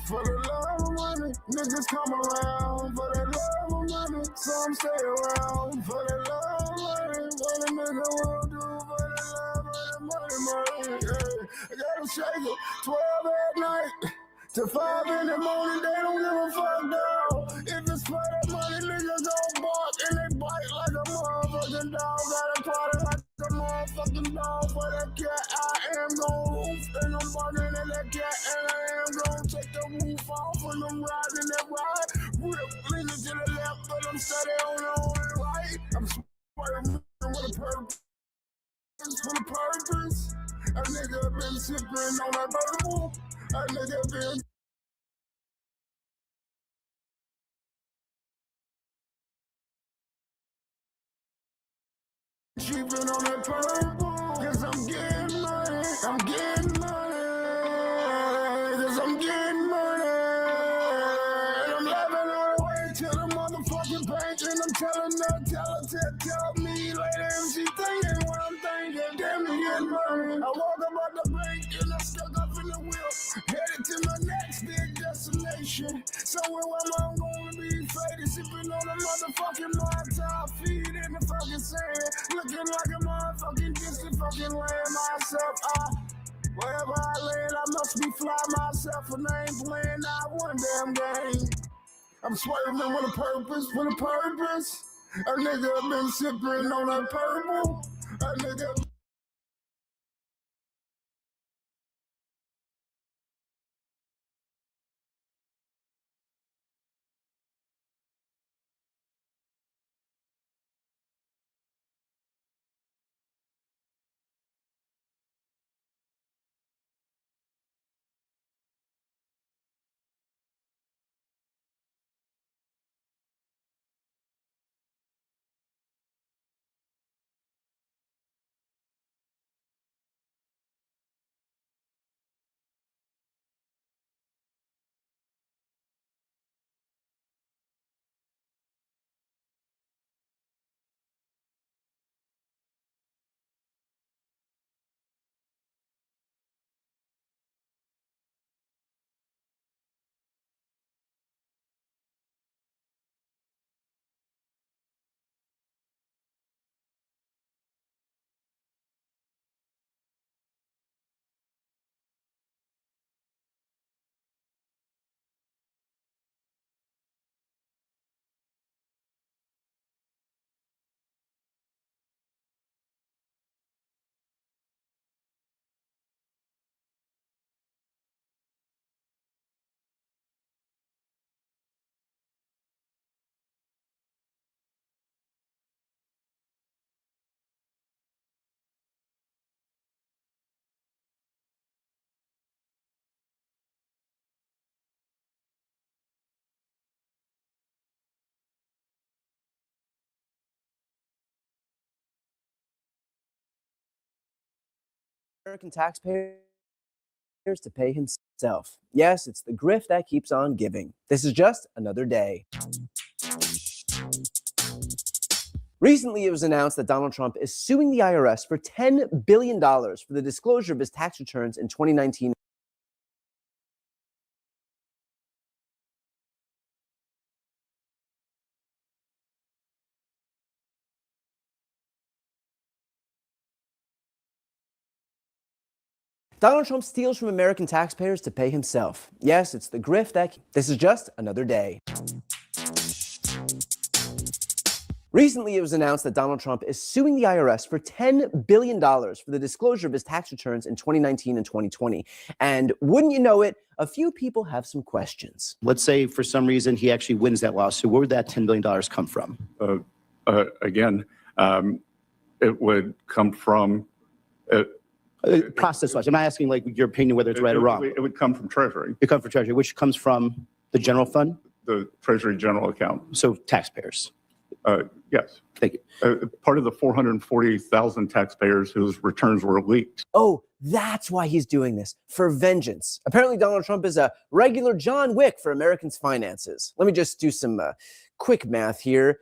For the love of money, niggas come around. For the love of money, some stay around. For the love of money, what a nigga will do. For the love of the money. Yeah. I gotta shake it 12 at night to 5 in the morning. They don't give a fuck now. If it's for that money, niggas gon' bark and they bite like a motherfucking dog. Gotta party like a motherfucking dog. For that cat, I am gon' roof and I'm barking at that cat, and I am gon' take the roof off when I'm riding that ride. Rip leaning to the left, but I'm steady on the right. I'm sweating with a purpose. For the purpose. A nigga been sipping on that purple. A nigga been cheaping on that purple. Cause I'm getting money. I'm getting money. Cause I'm getting money. And I'm laughing all the way to the motherfucking bank. And I'm telling her, tell me later if she thinking what I'm thinking. Damn me getting money. I walk about the bank and I stuck up in the wheel. Headed to my next big destination. Somewhere where I'm gonna be faded. Sipping on a motherfucking Molotov. Feet in the fucking sand. Looking like a motherfucking distant fucking land myself. Wherever I land, I must be fly myself. And I ain't playing not one damn game. I'm swerving with a purpose, with a purpose. A nigga been sipping on that purple. A nigga. American taxpayers to pay himself. Yes, it's the grift that keeps on giving. This is just another day. Recently, it was announced that Donald Trump is suing the IRS for $10 billion for the disclosure of his tax returns in 2019. Donald Trump steals from American taxpayers to pay himself. Yes, it's the grift that... This is just another day. Recently, it was announced that Donald Trump is suing the IRS for $10 billion for the disclosure of his tax returns in 2019 and 2020. And wouldn't you know it, a few people have some questions. Let's say for some reason he actually wins that lawsuit. Where would that $10 billion come from? It would come from... Process-wise. I'm not asking like your opinion whether it's right or wrong. It would come from Treasury. It comes from Treasury, which comes from the general fund? The Treasury general account. So taxpayers. Yes. Thank you. Part of the 440,000 taxpayers whose returns were leaked. Oh, that's why he's doing this, for vengeance. Apparently, Donald Trump is a regular John Wick for Americans' finances. Let me just do some quick math here.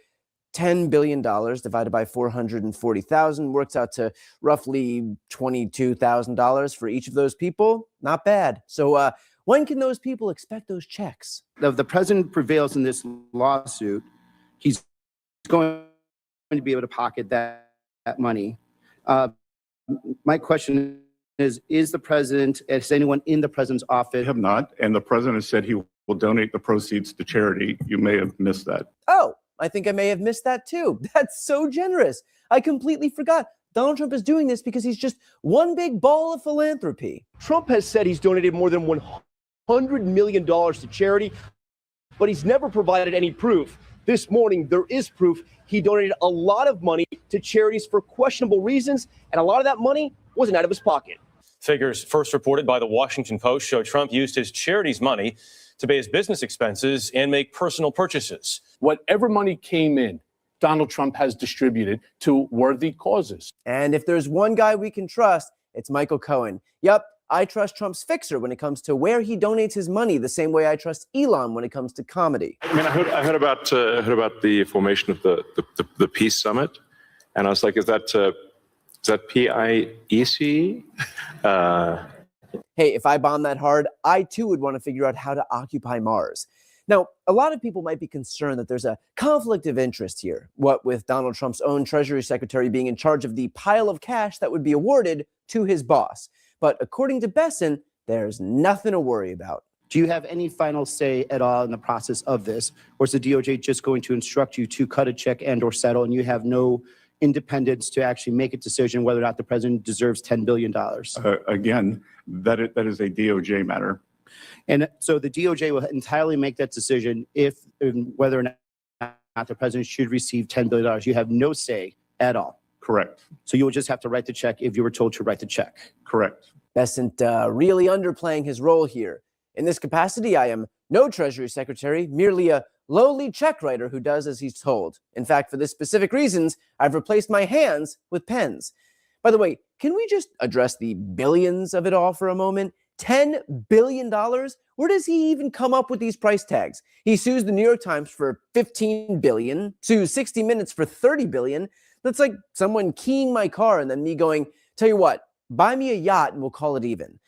$10 billion divided by 440,000 works out to roughly $22,000 for each of those people. Not bad. So when can those people expect those checks? If the president prevails in this lawsuit, he's going to be able to pocket that money. My question is the president, is anyone in the president's office? I have not, and the president has said he will donate the proceeds to charity. You may have missed that. Oh, I think I may have missed that too. That's so generous. I completely forgot. Donald Trump is doing this because he's just one big ball of philanthropy. Trump has said he's donated more than $100 million to charity, but he's never provided any proof. This morning, there is proof he donated a lot of money to charities for questionable reasons, and a lot of that money wasn't out of his pocket. Figures first reported by the Washington Post show Trump used his charity's money to pay his business expenses and make personal purchases. Whatever money came in, Donald Trump has distributed to worthy causes. And if there's one guy we can trust, it's Michael Cohen. Yep, I trust Trump's fixer when it comes to where he donates his money, the same way I trust Elon when it comes to comedy. I mean, I heard about the formation of the Peace Summit, and I was like, is that PIEC? Hey, if I bomb that hard, I too would want to figure out how to occupy Mars. Now, a lot of people might be concerned that there's a conflict of interest here, what with Donald Trump's own Treasury Secretary being in charge of the pile of cash that would be awarded to his boss. But according to Besson, there's nothing to worry about. Do you have any final say at all in the process of this? Or is the DOJ just going to instruct you to cut a check and or settle, and you have no independence to actually make a decision whether or not the president deserves $10 billion? Again, that is a DOJ matter. And so the DOJ will entirely make that decision if and whether or not the president should receive $10 billion. You have no say at all. Correct. So you will just have to write the check if you were told to write the check. Correct. Besson really underplaying his role here. In this capacity, I am no Treasury Secretary, merely a lowly check writer who does as he's told. In fact, for this specific reasons, I've replaced my hands with pens. By the way, can we just address the billions of it all for a moment? $10 billion? Where does he even come up with these price tags? He sues the New York Times for $15 billion, sues 60 Minutes for $30 billion. That's like someone keying my car and then me going, tell you what, buy me a yacht and we'll call it even.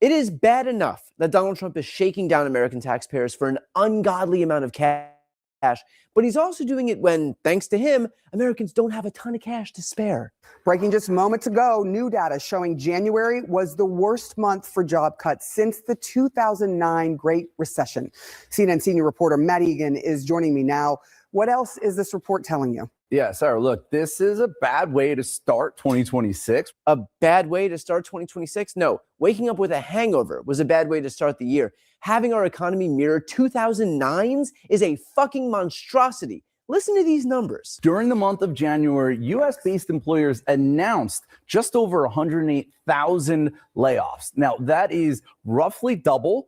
It is bad enough that Donald Trump is shaking down American taxpayers for an ungodly amount of cash, but he's also doing it when, thanks to him, Americans don't have a ton of cash to spare. Breaking just moments ago, new data showing January was the worst month for job cuts since the 2009 Great Recession. CNN senior reporter Matt Egan is joining me now. What else is this report telling you? Yeah, Sarah, look, this is a bad way to start 2026. A bad way to start 2026? No, waking up with a hangover was a bad way to start the year. Having our economy mirror 2009's is a fucking monstrosity. Listen to these numbers. During the month of January, U.S.-based employers announced just over 108,000 layoffs. Now, that is roughly double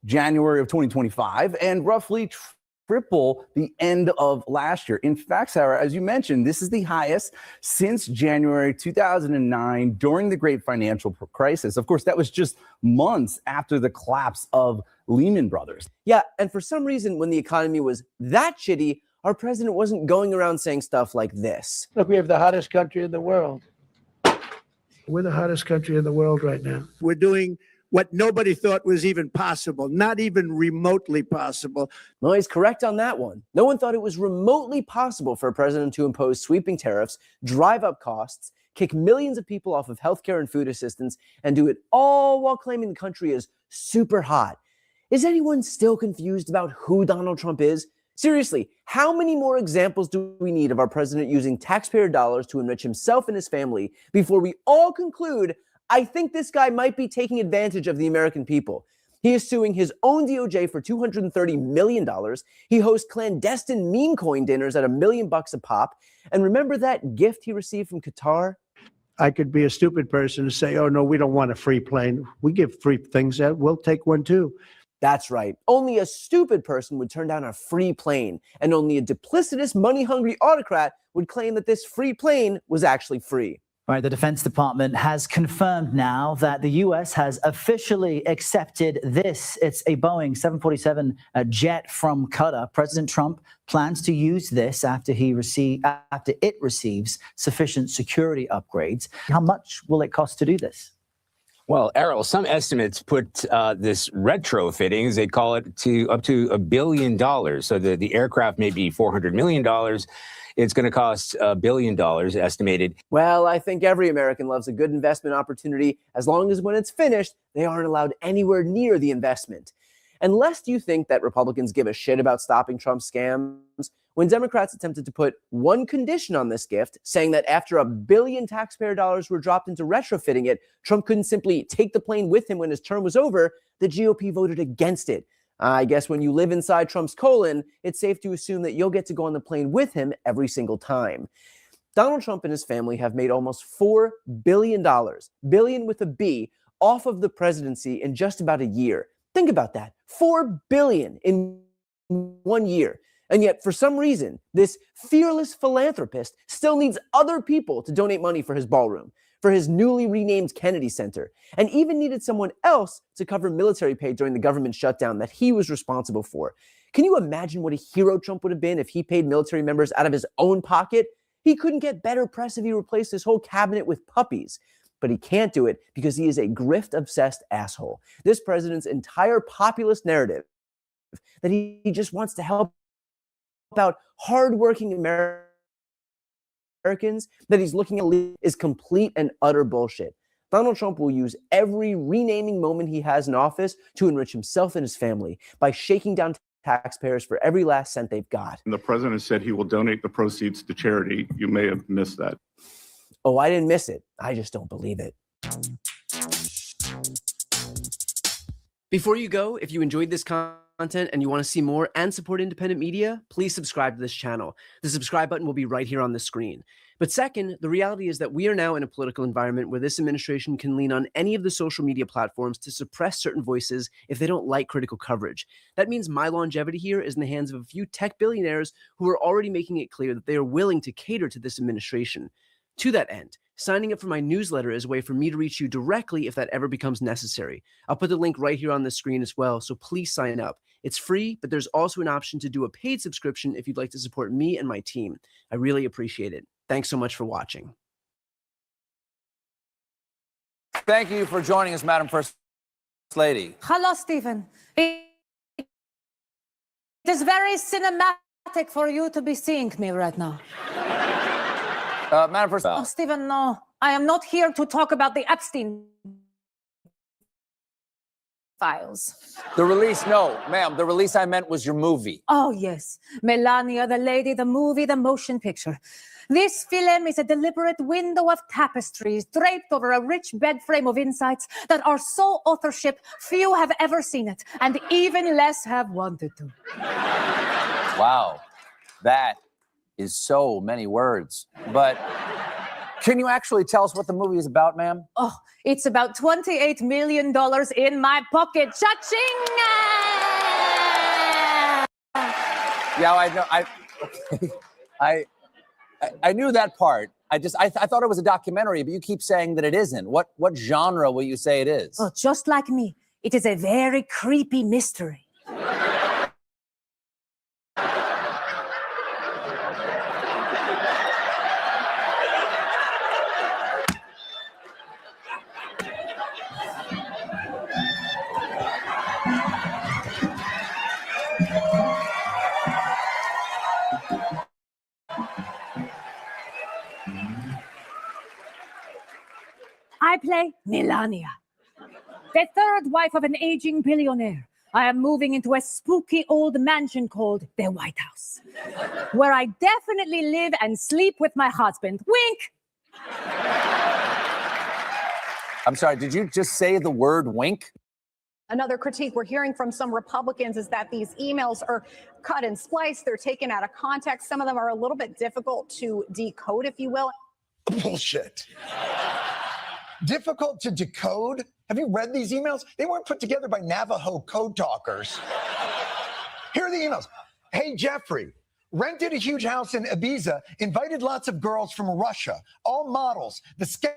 January of 2025 and roughly triple the end of last year. In fact, Sarah, as you mentioned, this is the highest since January 2009 during the great financial crisis. Of course, that was just months after the collapse of Lehman Brothers. Yeah, and for some reason, when the economy was that shitty, our president wasn't going around saying stuff like this. Look, we have the hottest country in the world. We're the hottest country in the world right now. We're doing what nobody thought was even possible, not even remotely possible. Well, he's correct on that one. No one thought it was remotely possible for a president to impose sweeping tariffs, drive up costs, kick millions of people off of healthcare and food assistance, and do it all while claiming the country is super hot. Is anyone still confused about who Donald Trump is? Seriously, how many more examples do we need of our president using taxpayer dollars to enrich himself and his family before we all conclude, I think this guy might be taking advantage of the American people? He is suing his own DOJ for $230 million. He hosts clandestine meme coin dinners at $1 million a pop. And remember that gift he received from Qatar? I could be a stupid person and say, oh, no, we don't want a free plane. We give free things out. We'll take one, too. That's right. Only a stupid person would turn down a free plane, and only a duplicitous, money-hungry autocrat would claim that this free plane was actually free. All right, the Defense Department has confirmed now that the U.S. has officially accepted this. It's a Boeing 747 jet from Qatar. President Trump plans to use this after it receives sufficient security upgrades. How much will it cost to do this? Well, Errol, some estimates put this retrofitting, as they call it, to up to $1 billion. So the aircraft may be $400 million. It's going to cost $1 billion estimated. Well, I think every American loves a good investment opportunity as long as when it's finished, they aren't allowed anywhere near the investment. And lest you think that Republicans give a shit about stopping Trump's scams, when Democrats attempted to put one condition on this gift, saying that after $1 billion taxpayer dollars were dropped into retrofitting it, Trump couldn't simply take the plane with him when his term was over, the GOP voted against it. I guess when you live inside Trump's colon, it's safe to assume that you'll get to go on the plane with him every single time. Donald Trump and his family have made almost $4 billion, billion with a B, off of the presidency in just about a year. Think about that, $4 billion in 1 year. And yet, for some reason, this fearless philanthropist still needs other people to donate money for his ballroom, for his newly renamed Kennedy Center, and even needed someone else to cover military pay during the government shutdown that he was responsible for. Can you imagine what a hero Trump would have been if he paid military members out of his own pocket? He couldn't get better press if he replaced his whole cabinet with puppies. But he can't do it because he is a grift-obsessed asshole. This president's entire populist narrative that he just wants to help out hardworking Americans, that he's looking at is complete and utter bullshit. Donald Trump will use every renaming moment he has in office to enrich himself and his family by shaking down taxpayers for every last cent they've got. And the president said he will donate the proceeds to charity. You may have missed that. Oh, I didn't miss it. I just don't believe it. Before you go, if you enjoyed this content and you want to see more and support independent media, please subscribe to this channel. The subscribe button will be right here on the screen. But second, the reality is that we are now in a political environment where this administration can lean on any of the social media platforms to suppress certain voices if they don't like critical coverage. That means my longevity here is in the hands of a few tech billionaires who are already making it clear that they are willing to cater to this administration. To that end, signing up for my newsletter is a way for me to reach you directly if that ever becomes necessary. I'll put the link right here on the screen as well, so please sign up. It's free, but there's also an option to do a paid subscription if you'd like to support me and my team. I really appreciate it. Thanks so much for watching. Thank you for joining us, Madam First Lady. Hello, Stephen. It is very cinematic for you to be seeing me right now. Madam First Lady. Oh, Stephen, no. I am not here to talk about the Epstein files. The release, no, ma'am. The release I meant was your movie. Oh, yes. Melania, the lady, the movie, the motion picture. This film is a deliberate window of tapestries draped over a rich bed frame of insights that are so authorship few have ever seen it, and even less have wanted to. Wow. That is so many words. But can you actually tell us what the movie is about, ma'am? Oh, it's about $28 million in my pocket. Cha-ching! Yeah, I know. Okay. I knew that part. I thought it was a documentary, but you keep saying that it isn't. What genre will you say it is? Oh, just like me. It is a very creepy mystery. I play Melania, the third wife of an aging billionaire. I am moving into a spooky old mansion called the White House, where I definitely live and sleep with my husband. Wink! I'm sorry, did you just say the word wink? Another critique we're hearing from some Republicans is that these emails are cut and spliced. They're taken out of context. Some of them are a little bit difficult to decode, if you will. Bullshit. Difficult to decode? Have you read these emails? They weren't put together by Navajo code talkers. Here are the emails. Hey, Jeffrey, rented a huge house in Ibiza, invited lots of girls from Russia, all models. The scout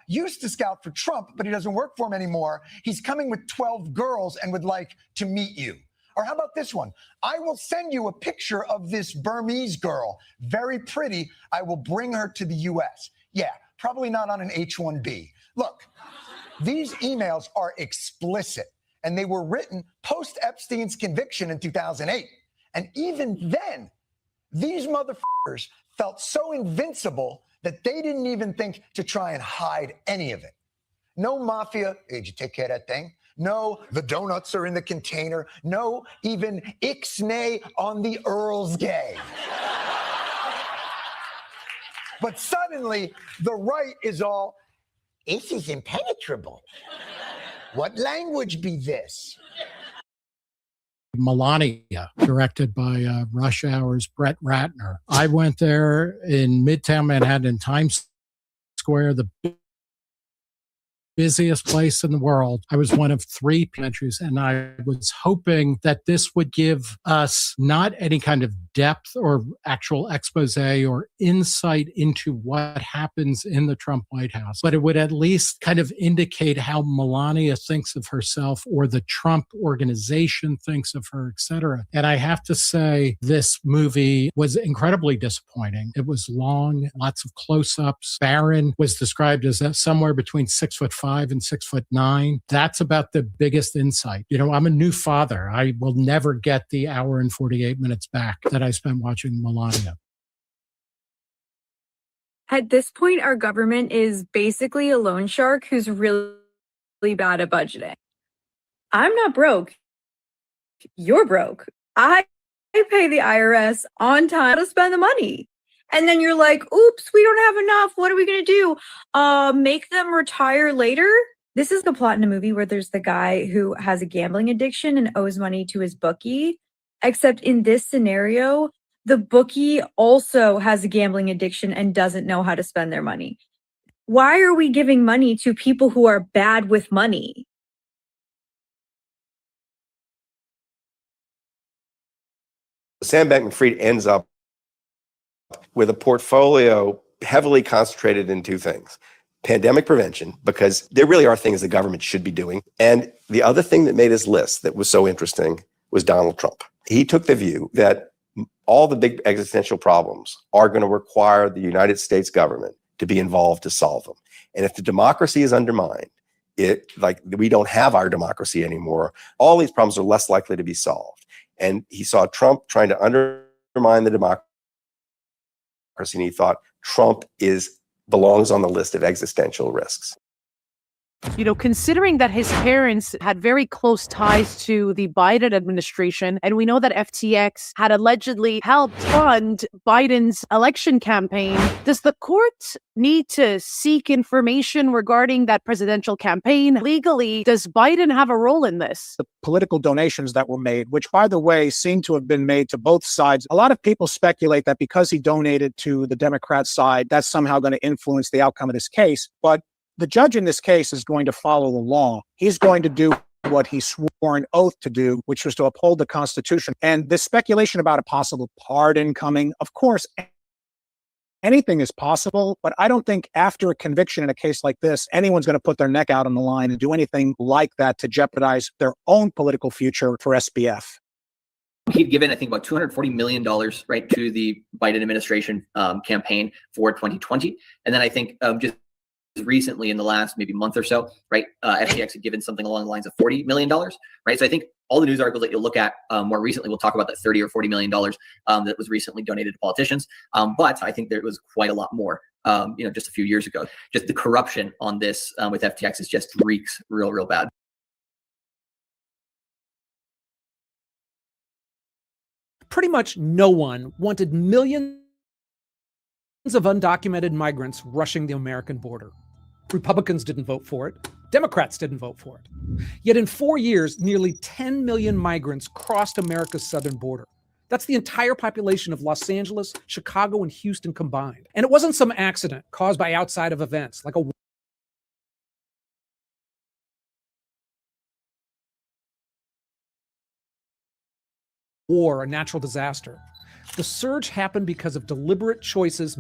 used to scout for Trump, but he doesn't work for him anymore. He's coming with 12 girls and would like to meet you. Or how about this one? I will send you a picture of this Burmese girl. Very pretty. I will bring her to the U.S. Yeah, probably not on an H-1B. Look, these emails are explicit, and they were written post-Epstein's conviction in 2008. And even then, these motherfuckers felt so invincible that they didn't even think to try and hide any of it. No mafia, hey, did you take care of that thing? No, the donuts are in the container. No, even ixnay on the Earl's Gay. But suddenly, the right is all, this is impenetrable. What language be this? Melania, directed by Rush Hour's Brett Ratner. I went there in Midtown Manhattan, Times Square, the busiest place in the world. I was one of 3 documentaries, and I was hoping that this would give us not any kind of depth or actual expose or insight into what happens in the Trump White House, but it would at least kind of indicate how Melania thinks of herself or the Trump organization thinks of her, etc. And I have to say, this movie was incredibly disappointing. It was long, lots of close-ups. Barron was described as somewhere between 6'5" and 6'9". That's about the biggest insight. You know, I'm a new father. I will never get the hour and 48 minutes back that I spent watching Melania. At this point, our government is basically a loan shark who's really bad at budgeting. I'm not broke. You're broke. I pay the IRS on time to spend the money. And then you're like, oops, we don't have enough. What are we going to do? Make them retire later? This is the plot in a movie where there's the guy who has a gambling addiction and owes money to his bookie. Except in this scenario, the bookie also has a gambling addiction and doesn't know how to spend their money. Why are we giving money to people who are bad with money? Sam Bankman-Fried ends up with a portfolio heavily concentrated in 2 things. Pandemic prevention, because there really are things the government should be doing. And the other thing that made his list that was so interesting was Donald Trump. He took the view that all the big existential problems are going to require the United States government to be involved to solve them. And if the democracy is undermined, we don't have our democracy anymore, all these problems are less likely to be solved. And he saw Trump trying to undermine the democracy, and he thought Trump belongs on the list of existential risks. You know, considering that his parents had very close ties to the Biden administration, and we know that FTX had allegedly helped fund Biden's election campaign, does the court need to seek information regarding that presidential campaign? Legally, does Biden have a role in this? The political donations that were made, which, by the way, seem to have been made to both sides. A lot of people speculate that because he donated to the Democrat side, that's somehow going to influence the outcome of this case. But the judge in this case is going to follow the law. He's going to do what he swore an oath to do, which was to uphold the Constitution. And this speculation about a possible pardon coming, of course, anything is possible, but I don't think after a conviction in a case like this, anyone's going to put their neck out on the line and do anything like that to jeopardize their own political future for SBF. He'd given, I think, about $240 million, right, to the Biden administration campaign for 2020. And then I think just recently in the last maybe month or so, right, FTX had given something along the lines of $40 million, right? So I think all the news articles that you'll look at more recently will talk about that $30 or $40 million that was recently donated to politicians. But I think there was quite a lot more just a few years ago. Just the corruption on this with FTX is just reeks real bad. Pretty much no one wanted millions of undocumented migrants rushing the American border. Republicans didn't vote for it. Democrats didn't vote for it. Yet in 4 years, nearly 10 million migrants crossed America's southern border. That's the entire population of Los Angeles, Chicago, and Houston combined. And it wasn't some accident caused by outside of events like a war or a natural disaster. The surge happened because of deliberate choices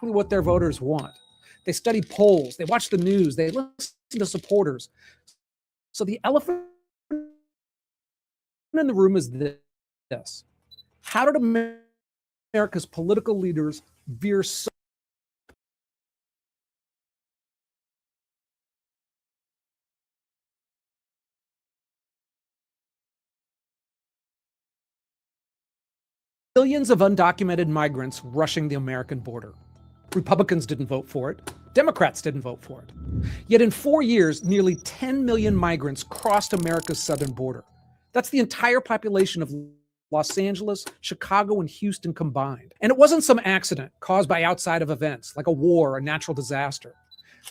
what their voters want. They study polls, they watch the news, they listen to supporters. So the elephant in the room is this. How did America's political leaders veer so millions of undocumented migrants rushing the American border? Republicans didn't vote for it. Democrats didn't vote for it. Yet in 4 years, nearly 10 million migrants crossed America's southern border. That's the entire population of Los Angeles, Chicago, and Houston combined. And it wasn't some accident caused by outside of events like a war or a natural disaster.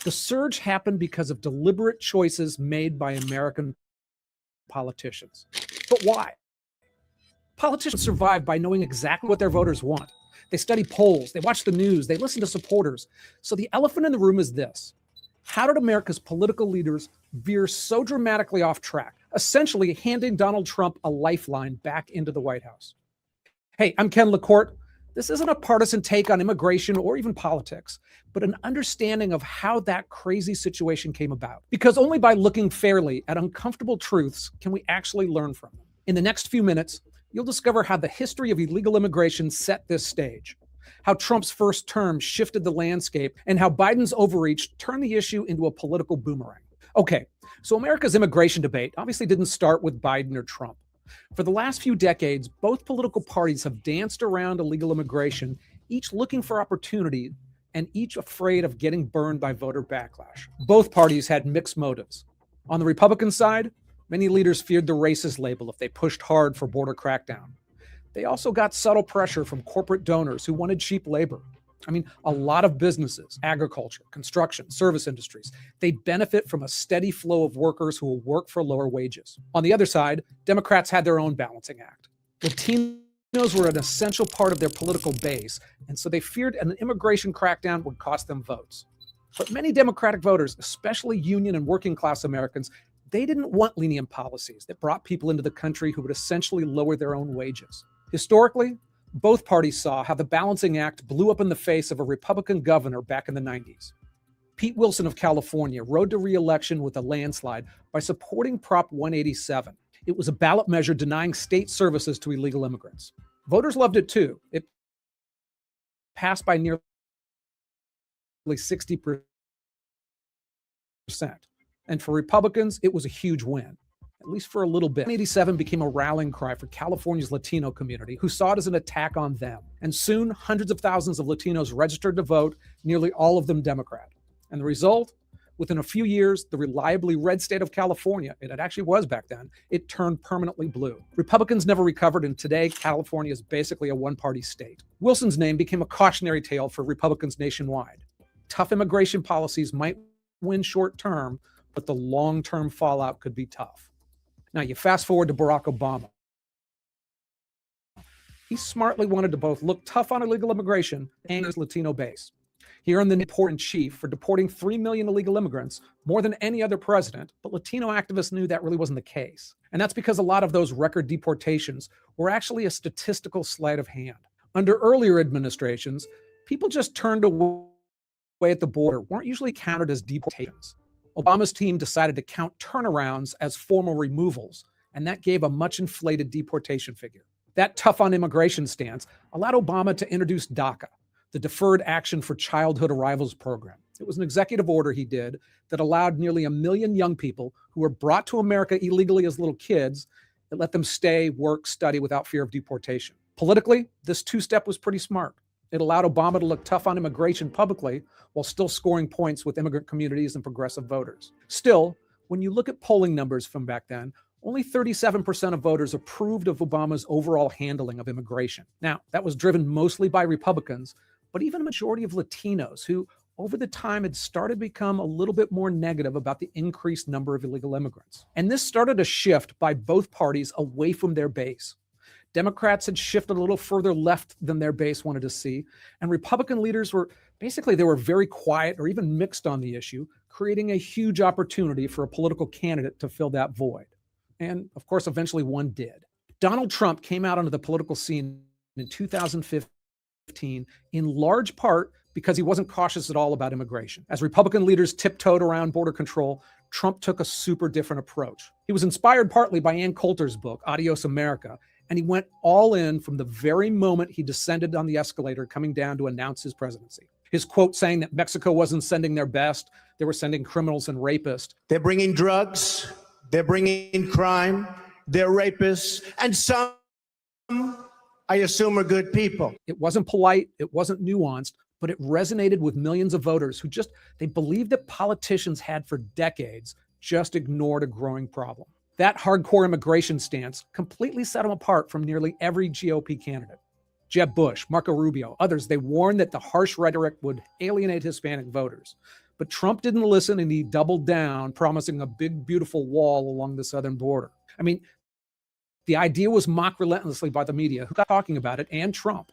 The surge happened because of deliberate choices made by American politicians. But why? Politicians survive by knowing exactly what their voters want. They study polls, they watch the news, they listen to supporters. So the elephant in the room is this. How did America's political leaders veer so dramatically off track, essentially handing Donald Trump a lifeline back into the White House? Hey, I'm Ken LaCourte. This isn't a partisan take on immigration or even politics, but an understanding of how that crazy situation came about. Because only by looking fairly at uncomfortable truths can we actually learn from them. In the next few minutes, you'll discover how the history of illegal immigration set this stage, how Trump's first term shifted the landscape, and how Biden's overreach turned the issue into a political boomerang. Okay, so America's immigration debate obviously didn't start with Biden or Trump. For the last few decades, both political parties have danced around illegal immigration, each looking for opportunity and each afraid of getting burned by voter backlash. Both parties had mixed motives. On the Republican side, many leaders feared the racist label if they pushed hard for border crackdown. They also got subtle pressure from corporate donors who wanted cheap labor. I mean, a lot of businesses, agriculture, construction, service industries, they benefit from a steady flow of workers who will work for lower wages. On the other side, Democrats had their own balancing act. Latinos were an essential part of their political base, and so they feared an immigration crackdown would cost them votes. But many Democratic voters, especially union and working class Americans, they didn't want lenient policies that brought people into the country who would essentially lower their own wages. Historically, both parties saw how the balancing act blew up in the face of a Republican governor back in the 90s. Pete Wilson of California rode to re-election with a landslide by supporting Prop 187. It was a ballot measure denying state services to illegal immigrants. Voters loved it too. It passed by nearly 60%. And for Republicans, it was a huge win, at least for a little bit. 1987 became a rallying cry for California's Latino community, who saw it as an attack on them. And soon, hundreds of thousands of Latinos registered to vote, nearly all of them Democrat. And the result? Within a few years, the reliably red state of California, it actually was back then, it turned permanently blue. Republicans never recovered, and today, California is basically a one-party state. Wilson's name became a cautionary tale for Republicans nationwide. Tough immigration policies might win short term, but the long-term fallout could be tough. Now, you fast forward to Barack Obama. He smartly wanted to both look tough on illegal immigration and his Latino base. He earned the report in chief for deporting 3 million illegal immigrants, more than any other president, but Latino activists knew that really wasn't the case. And that's because a lot of those record deportations were actually a statistical sleight of hand. Under earlier administrations, people just turned away at the border weren't usually counted as deportations. Obama's team decided to count turnarounds as formal removals, and that gave a much inflated deportation figure. That tough on immigration stance allowed Obama to introduce DACA, the Deferred Action for Childhood Arrivals program. It was an executive order he did that allowed nearly 1 million young people who were brought to America illegally as little kids. It let them stay, work, study without fear of deportation. Politically, this two-step was pretty smart. It allowed Obama to look tough on immigration publicly while still scoring points with immigrant communities and progressive voters. Still, when you look at polling numbers from back then, only 37% of voters approved of Obama's overall handling of immigration. Now, that was driven mostly by Republicans, but even a majority of Latinos who, over the time, had started to become a little bit more negative about the increased number of illegal immigrants. And this started a shift by both parties away from their base. Democrats had shifted a little further left than their base wanted to see, and Republican leaders were they were very quiet or even mixed on the issue, creating a huge opportunity for a political candidate to fill that void. And of course, eventually one did. Donald Trump came out onto the political scene in 2015, in large part because he wasn't cautious at all about immigration. As Republican leaders tiptoed around border control, Trump took a super different approach. He was inspired partly by Ann Coulter's book, Adios America, and he went all in from the very moment he descended on the escalator coming down to announce his presidency. His quote saying that Mexico wasn't sending their best, they were sending criminals and rapists. They're bringing drugs, they're bringing crime, they're rapists, and some, I assume, are good people. It wasn't polite, it wasn't nuanced, but it resonated with millions of voters who they believed that politicians had for decades just ignored a growing problem. That hardcore immigration stance completely set him apart from nearly every GOP candidate. Jeb Bush, Marco Rubio, others, they warned that the harsh rhetoric would alienate Hispanic voters. But Trump didn't listen, and he doubled down, promising a big, beautiful wall along the southern border. I mean, the idea was mocked relentlessly by the media, who got talking about it, and Trump.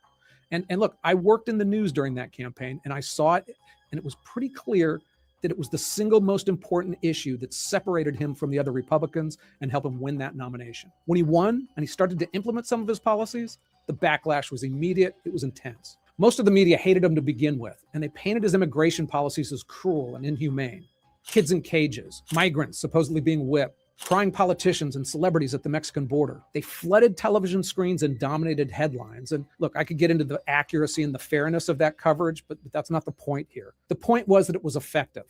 And look, I worked in the news during that campaign, and I saw it, and it was pretty clear that it was the single most important issue that separated him from the other Republicans and helped him win that nomination. When he won and he started to implement some of his policies, the backlash was immediate, it was intense. Most of the media hated him to begin with, and they painted his immigration policies as cruel and inhumane. Kids in cages, migrants supposedly being whipped, crying politicians and celebrities at the Mexican border. They flooded television screens and dominated headlines. And look, I could get into the accuracy and the fairness of that coverage, but that's not the point here. The point was that it was effective,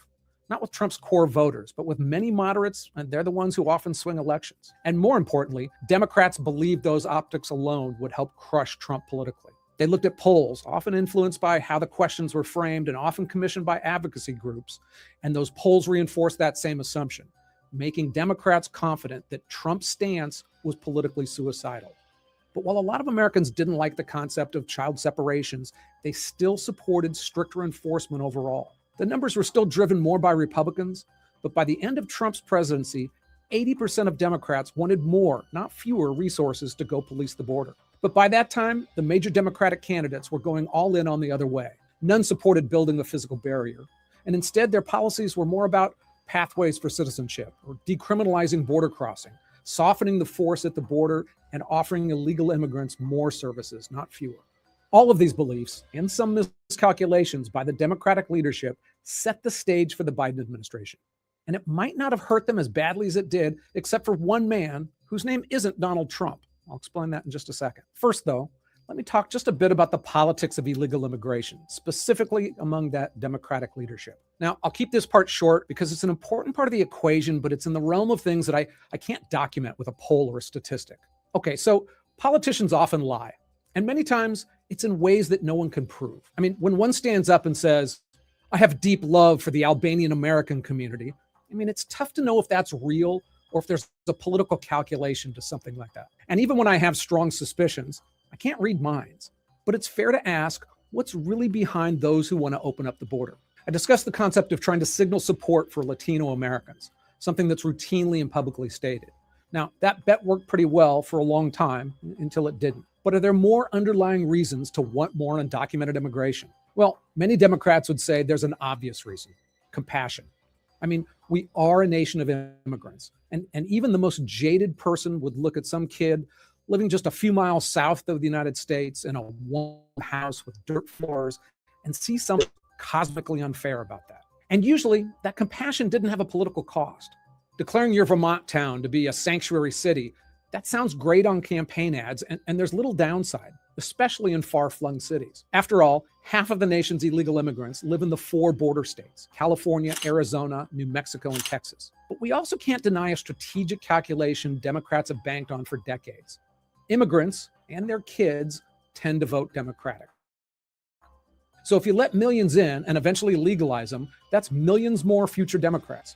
not with Trump's core voters, but with many moderates, and they're the ones who often swing elections. And more importantly, Democrats believed those optics alone would help crush Trump politically. They looked at polls, often influenced by how the questions were framed and often commissioned by advocacy groups, and those polls reinforced that same assumption, making Democrats confident that Trump's stance was politically suicidal. But while a lot of Americans didn't like the concept of child separations, they still supported stricter enforcement overall. The numbers were still driven more by Republicans, but by the end of Trump's presidency, 80% of Democrats wanted more, not fewer, resources to go police the border. But by that time, the major Democratic candidates were going all in on the other way. None supported building the physical barrier, and instead their policies were more about pathways for citizenship, or decriminalizing border crossing, softening the force at the border, and offering illegal immigrants more services, not fewer. All of these beliefs, and some miscalculations by the Democratic leadership, set the stage for the Biden administration. And it might not have hurt them as badly as it did, except for one man whose name isn't Donald Trump. I'll explain that in just a second. First, though, let me talk just a bit about the politics of illegal immigration, specifically among that Democratic leadership. Now, I'll keep this part short because it's an important part of the equation, but it's in the realm of things that I can't document with a poll or a statistic. Okay, so politicians often lie, and many times it's in ways that no one can prove. I mean, when one stands up and says, I have deep love for the Albanian American community, I mean, it's tough to know if that's real or if there's a political calculation to something like that. And even when I have strong suspicions, I can't read minds. But it's fair to ask what's really behind those who want to open up the border. I discussed the concept of trying to signal support for Latino Americans, something that's routinely and publicly stated. Now, that bet worked pretty well for a long time until it didn't. But are there more underlying reasons to want more undocumented immigration? Well, many Democrats would say there's an obvious reason: compassion. I mean, we are a nation of immigrants, and even the most jaded person would look at some kid living just a few miles south of the United States in a one house with dirt floors and see something cosmically unfair about that. And usually that compassion didn't have a political cost. Declaring your Vermont town to be a sanctuary city, that sounds great on campaign ads, and there's little downside, especially in far-flung cities. After all, half of the nation's illegal immigrants live in the 4 border states: California, Arizona, New Mexico, and Texas. But we also can't deny a strategic calculation Democrats have banked on for decades. Immigrants and their kids tend to vote Democratic. So if you let millions in and eventually legalize them, that's millions more future Democrats.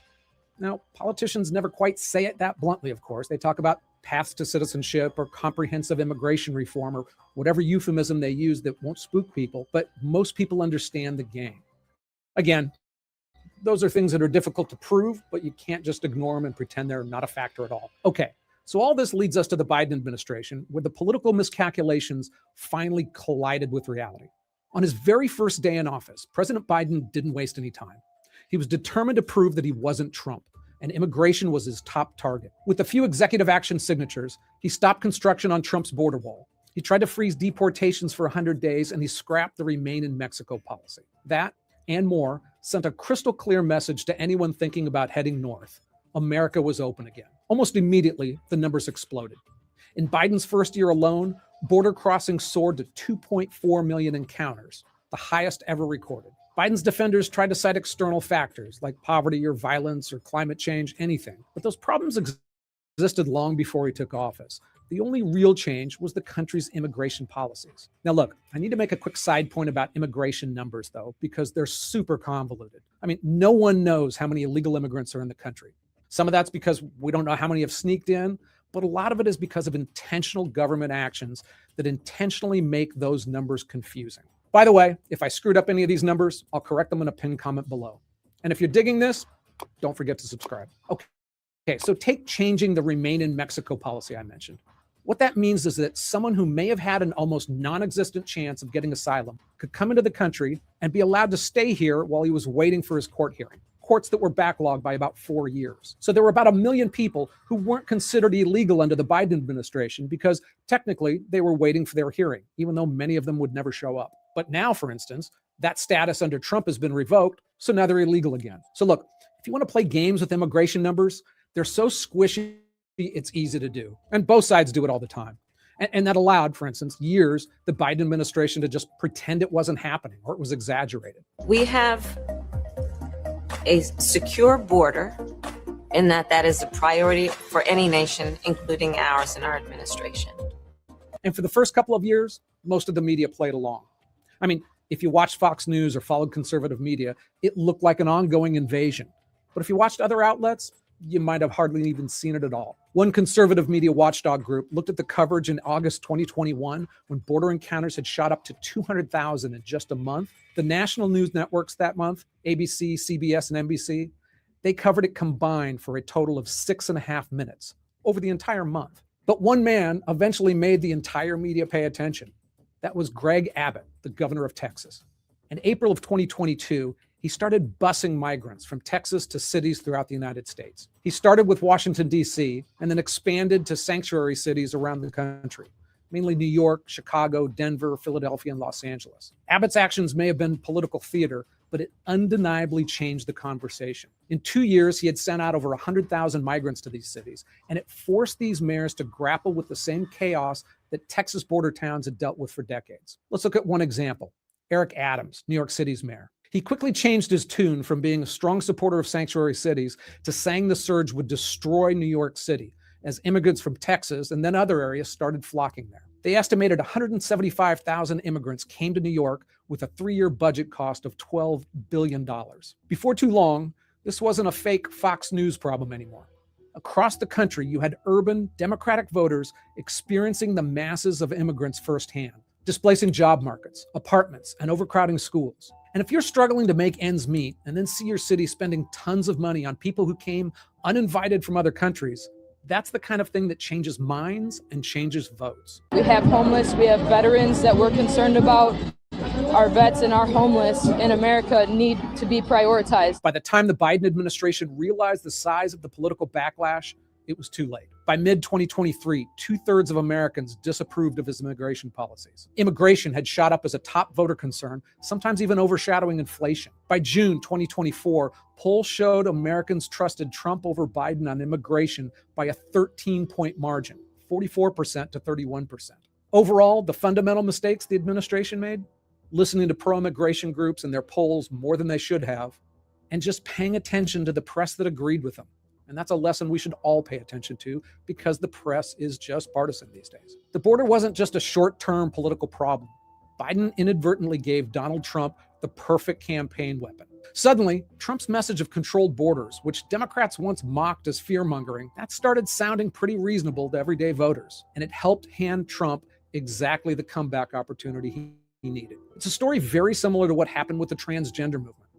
Now, politicians never quite say it that bluntly, of course. They talk about paths to citizenship or comprehensive immigration reform or whatever euphemism they use that won't spook people, but most people understand the game. Again, those are things that are difficult to prove, but you can't just ignore them and pretend they're not a factor at all. Okay, so all this leads us to the Biden administration, where the political miscalculations finally collided with reality. On his very first day in office, President Biden didn't waste any time. He was determined to prove that he wasn't Trump, and immigration was his top target. With a few executive action signatures, he stopped construction on Trump's border wall. He tried to freeze deportations for 100 days, and he scrapped the Remain in Mexico policy. That, and more, sent a crystal clear message to anyone thinking about heading north. America was open again. Almost immediately, the numbers exploded. In Biden's first year alone, border crossings soared to 2.4 million encounters, the highest ever recorded. Biden's defenders tried to cite external factors like poverty or violence or climate change, anything. But those problems existed long before he took office. The only real change was the country's immigration policies. Now, look, I need to make a quick side point about immigration numbers, though, because they're super convoluted. I mean, no one knows how many illegal immigrants are in the country. Some of that's because we don't know how many have sneaked in, but a lot of it is because of intentional government actions that intentionally make those numbers confusing. By the way, if I screwed up any of these numbers, I'll correct them in a pinned comment below. And if you're digging this, don't forget to subscribe. Okay, so take changing the Remain in Mexico policy I mentioned. What that means is that someone who may have had an almost non-existent chance of getting asylum could come into the country and be allowed to stay here while he was waiting for his court hearing. Courts that were backlogged by about 4 years. So there were about 1 million people who weren't considered illegal under the Biden administration because technically they were waiting for their hearing, even though many of them would never show up. But now, for instance, that status under Trump has been revoked, so now they're illegal again. So look, if you want to play games with immigration numbers, they're so squishy, it's easy to do. And both sides do it all the time. And that allowed, for instance, years the Biden administration to just pretend it wasn't happening or it was exaggerated. We have a secure border, in that is a priority for any nation, including ours and our administration. And for the first couple of years, most of the media played along. I mean, if you watched Fox News or followed conservative media, it looked like an ongoing invasion. But if you watched other outlets, you might have hardly even seen it at all. One conservative media watchdog group looked at the coverage in August 2021 when border encounters had shot up to 200,000 in just a month. The national news networks that month, ABC, CBS, and NBC, they covered it combined for a total of 6.5 minutes over the entire month. But one man eventually made the entire media pay attention. That was Greg Abbott, the governor of Texas. In April of 2022, he started busing migrants from Texas to cities throughout the United States. He started with Washington, D.C., and then expanded to sanctuary cities around the country, mainly New York, Chicago, Denver, Philadelphia, and Los Angeles. Abbott's actions may have been political theater, but it undeniably changed the conversation. In 2 years, he had sent out over 100,000 migrants to these cities, and it forced these mayors to grapple with the same chaos that Texas border towns had dealt with for decades. Let's look at one example. Eric Adams, New York City's mayor. He quickly changed his tune from being a strong supporter of sanctuary cities to saying the surge would destroy New York City as immigrants from Texas and then other areas started flocking there. They estimated 175,000 immigrants came to New York with a 3-year budget cost of $12 billion. Before too long, this wasn't a fake Fox News problem anymore. Across the country, you had urban Democratic voters experiencing the masses of immigrants firsthand, displacing job markets, apartments, and overcrowding schools. And if you're struggling to make ends meet and then see your city spending tons of money on people who came uninvited from other countries, that's the kind of thing that changes minds and changes votes. We have homeless, we have veterans that we're concerned about. Our vets and our homeless in America need to be prioritized. By the time the Biden administration realized the size of the political backlash, it was too late. By mid-2023, 2/3 of Americans disapproved of his immigration policies. Immigration had shot up as a top voter concern, sometimes even overshadowing inflation. By June 2024, polls showed Americans trusted Trump over Biden on immigration by a 13-point margin, 44% to 31%. Overall, the fundamental mistakes the administration made, listening to pro-immigration groups and their polls more than they should have, and just paying attention to the press that agreed with them. And that's a lesson we should all pay attention to because the press is just partisan these days. The border wasn't just a short-term political problem. Biden inadvertently gave Donald Trump the perfect campaign weapon. Suddenly, Trump's message of controlled borders, which Democrats once mocked as fear-mongering, that started sounding pretty reasonable to everyday voters. And it helped hand Trump exactly the comeback opportunity he needed. It's a story very similar to what happened with the transgender movement.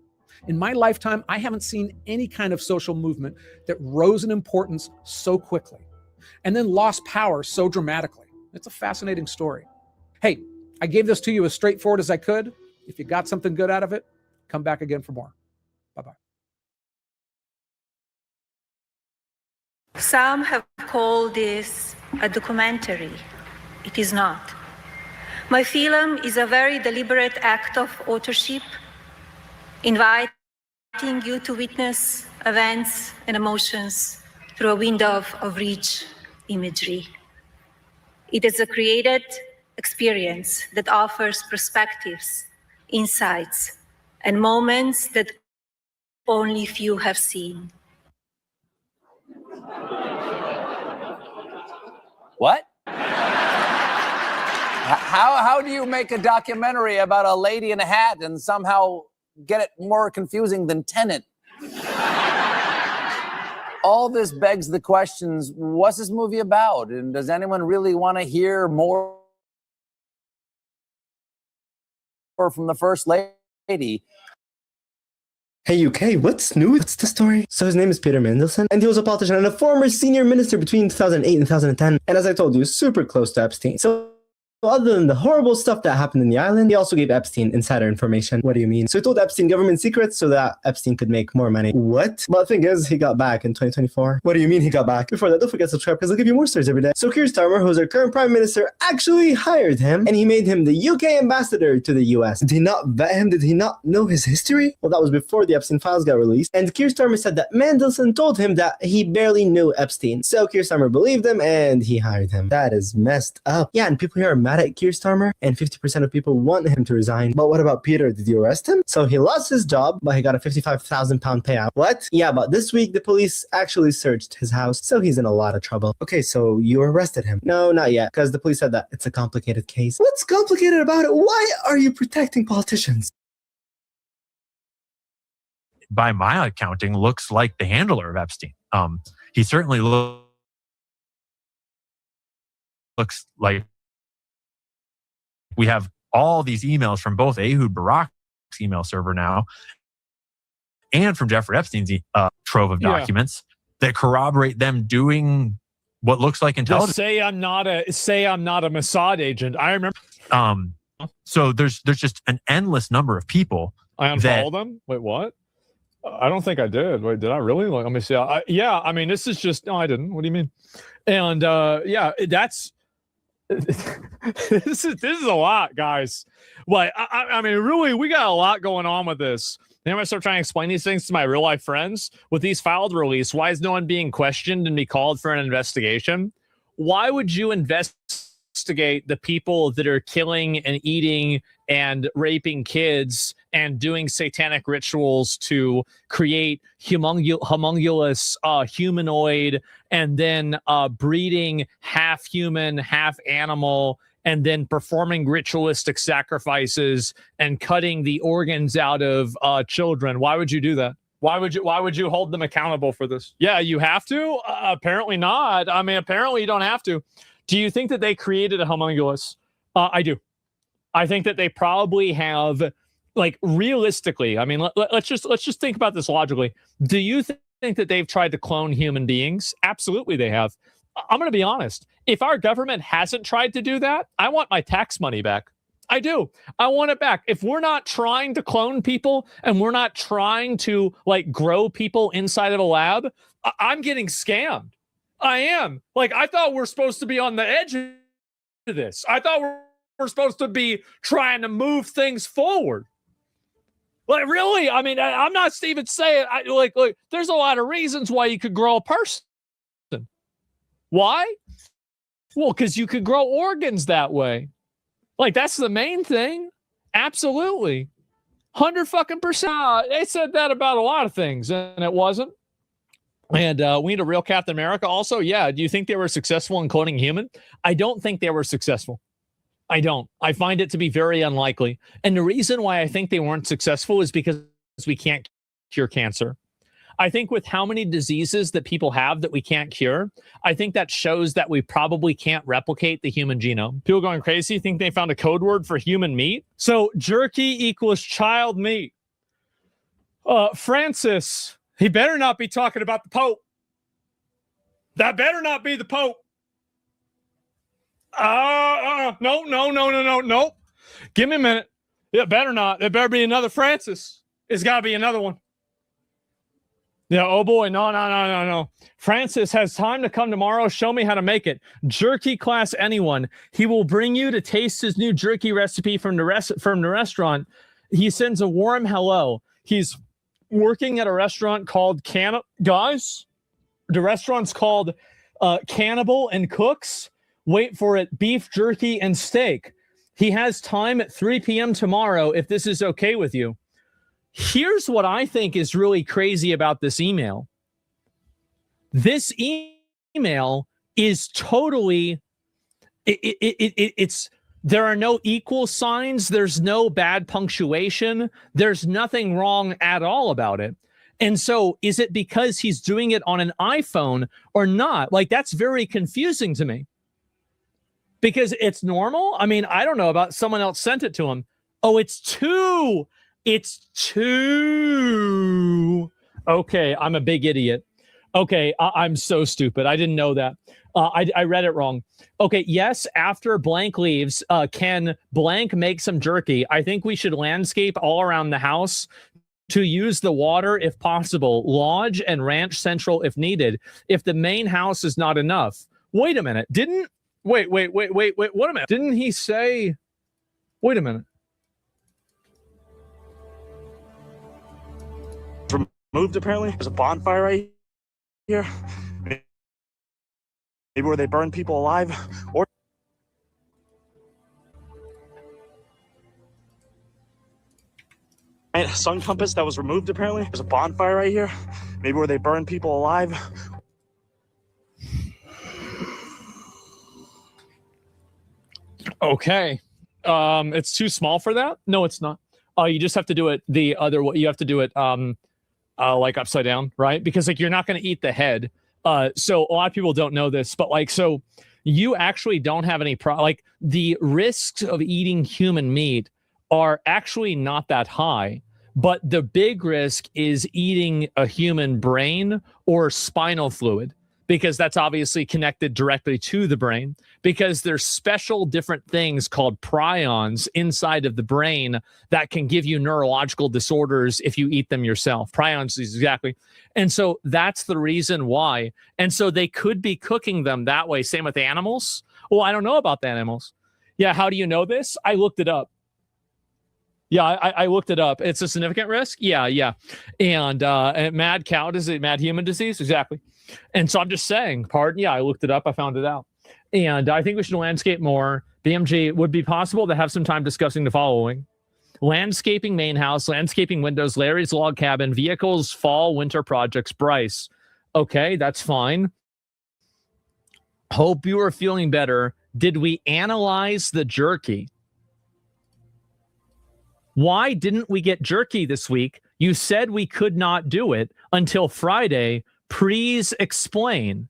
In my lifetime, I haven't seen any kind of social movement that rose in importance so quickly and then lost power so dramatically. It's a fascinating story. Hey, I gave this to you as straightforward as I could. If you got something good out of it, come back again for more. Bye-bye. Some have called this a documentary. It is not. My film is a very deliberate act of authorship, inviting you to witness events and emotions through a window of rich imagery. It is a created experience that offers perspectives, insights, and moments that only few have seen. What? How do you make a documentary about a lady in a hat and somehow get it more confusing than Tenet? All this begs the questions, what's this movie about? And does anyone really want to hear more from the First Lady? Hey UK, what's new? What's the story? So his name is Peter Mandelson, and he was a politician and a former senior minister between 2008 and 2010. And as I told you, super close to Epstein. So other than the horrible stuff that happened in the island, he also gave Epstein insider information. What do you mean? So he told Epstein government secrets so that Epstein could make more money. What? Well, the thing is, he got back in 2024. What do you mean he got back? Before that, don't forget to subscribe because I'll give you more stories every day. So Keir Starmer, who's our current prime minister, actually hired him, and he made him the UK ambassador to the US. Did he not vet him? Did he not know his history? Well, that was before the Epstein files got released. And Keir Starmer said that Mandelson told him that he barely knew Epstein. So Keir Starmer believed him, and he hired him. That is messed up. Yeah, and people here are mad at Keir Starmer, and 50% of people want him to resign. But what about Peter? Did you arrest him? So he lost his job, but he got a £55,000 payout. What? Yeah, but this week the police actually searched his house, so he's in a lot of trouble. Okay, so you arrested him? No, not yet, because the police said that it's a complicated case. What's complicated about it? Why are you protecting politicians? By my accounting, looks like the handler of Epstein. He certainly looks like we have all these emails from both Ehud Barak's email server now and from Jeffrey Epstein's trove of documents that corroborate them doing what looks like intelligence. Just say I'm not a Mossad agent. I remember. So there's just an endless number of people. I unfollowed them. Wait, what? I don't think I did. Wait, did I really? Let me see. Yeah, I mean, this is just. No, I didn't. What do you mean? And yeah, that's. This is a lot, guys. Like, I mean, really, we got a lot going on with this. Then I'm gonna start trying to explain these things to my real life friends. With these filed release, why is no one being questioned and be called for an investigation? Why would you investigate investigate the people that are killing and eating and raping kids and doing satanic rituals to create homunculus humanoid and then breeding half human, half animal, and then performing ritualistic sacrifices and cutting the organs out of children. Why would you do that? Why would you hold them accountable for this? Yeah, you have to? Apparently not. I mean, apparently you don't have to. Do you think that they created a homunculus? I do. I think that they probably have, like, realistically. I mean, let's just think about this logically. Do you think that they've tried to clone human beings? Absolutely, they have. I'm going to be honest. If our government hasn't tried to do that, I want my tax money back. I do. I want it back. If we're not trying to clone people and we're not trying to, like, grow people inside of a lab, I'm getting scammed. I am. Like, I thought we're supposed to be on the edge of this. I thought we're supposed to be trying to move things forward. Like, really? I mean, I'm not even saying, like, there's a lot of reasons why you could grow a person. Why? Well, because you could grow organs that way. Like, that's the main thing. Absolutely. 100%. They said that about a lot of things, and it wasn't. And we need a real Captain America also. Yeah. Do you think they were successful in cloning human? I don't think they were successful. I don't. I find it to be very unlikely. And the reason why I think they weren't successful is because we can't cure cancer. I think with how many diseases that people have that we can't cure, I think that shows that we probably can't replicate the human genome. People going crazy think they found a code word for human meat. So jerky equals child meat. Francis, he better not be talking about the Pope. That better not be the Pope. No. Give me a minute. It better not. There better be another Francis. It's got to be another one. Yeah, oh boy, no. Francis has time to come tomorrow. Show me how to make it. Jerky class anyone. He will bring you to taste his new jerky recipe from the restaurant. He sends a warm hello. He's working at a restaurant called Guys, the restaurant's called Cannibal and Cooks. Wait for it. Beef jerky and steak. He has time at 3 p.m. tomorrow if this is okay with you. Here's what I think is really crazy about this email. This email is totally, it's there are no equal signs. There's no bad punctuation. There's nothing wrong at all about it. And so is it because he's doing it on an iPhone or not? Like, that's very confusing to me. Because it's normal. I mean, I don't know about someone else sent it to him. Oh, it's two. It's two. Okay, I'm a big idiot. Okay, I'm so stupid. I didn't know that. I read it wrong. Okay, yes, after blank leaves, can blank make some jerky? I think we should landscape all around the house to use the water if possible. Lodge and ranch central if needed. If the main house is not enough. Wait a minute. Wait, what a minute. Didn't he say, wait a minute. Removed, apparently. There's a bonfire right here. Maybe where they burn people alive. Or sun compass that was removed, apparently. There's a bonfire right here. Maybe where they burn people alive. Okay. It's too small for that? No, it's not. You just have to do it the other way. You have to do it like upside down, right? Because, like, you're not going to eat the head. So a lot of people don't know this, but, like, so you actually don't have any like, the risks of eating human meat are actually not that high, but the big risk is eating a human brain or spinal fluid, because that's obviously connected directly to the brain, because there's special different things called prions inside of the brain that can give you neurological disorders if you eat them yourself. Prions, exactly. And so that's the reason why. And so they could be cooking them that way. Same with animals. Well, I don't know about the animals. Yeah, how do you know this? I looked it up. Yeah, I looked it up. It's a significant risk? Yeah. And mad cow disease, mad human disease? Exactly. And so I'm just saying, pardon, yeah, I looked it up. I found it out. And I think we should landscape more. BMG, would be possible to have some time discussing the following: landscaping main house, landscaping windows, Larry's log cabin, vehicles, fall, winter projects, Bryce. Okay, that's fine. Hope you are feeling better. Did we analyze the jerky? Why didn't we get jerky this week? You said we could not do it until Friday. Please explain.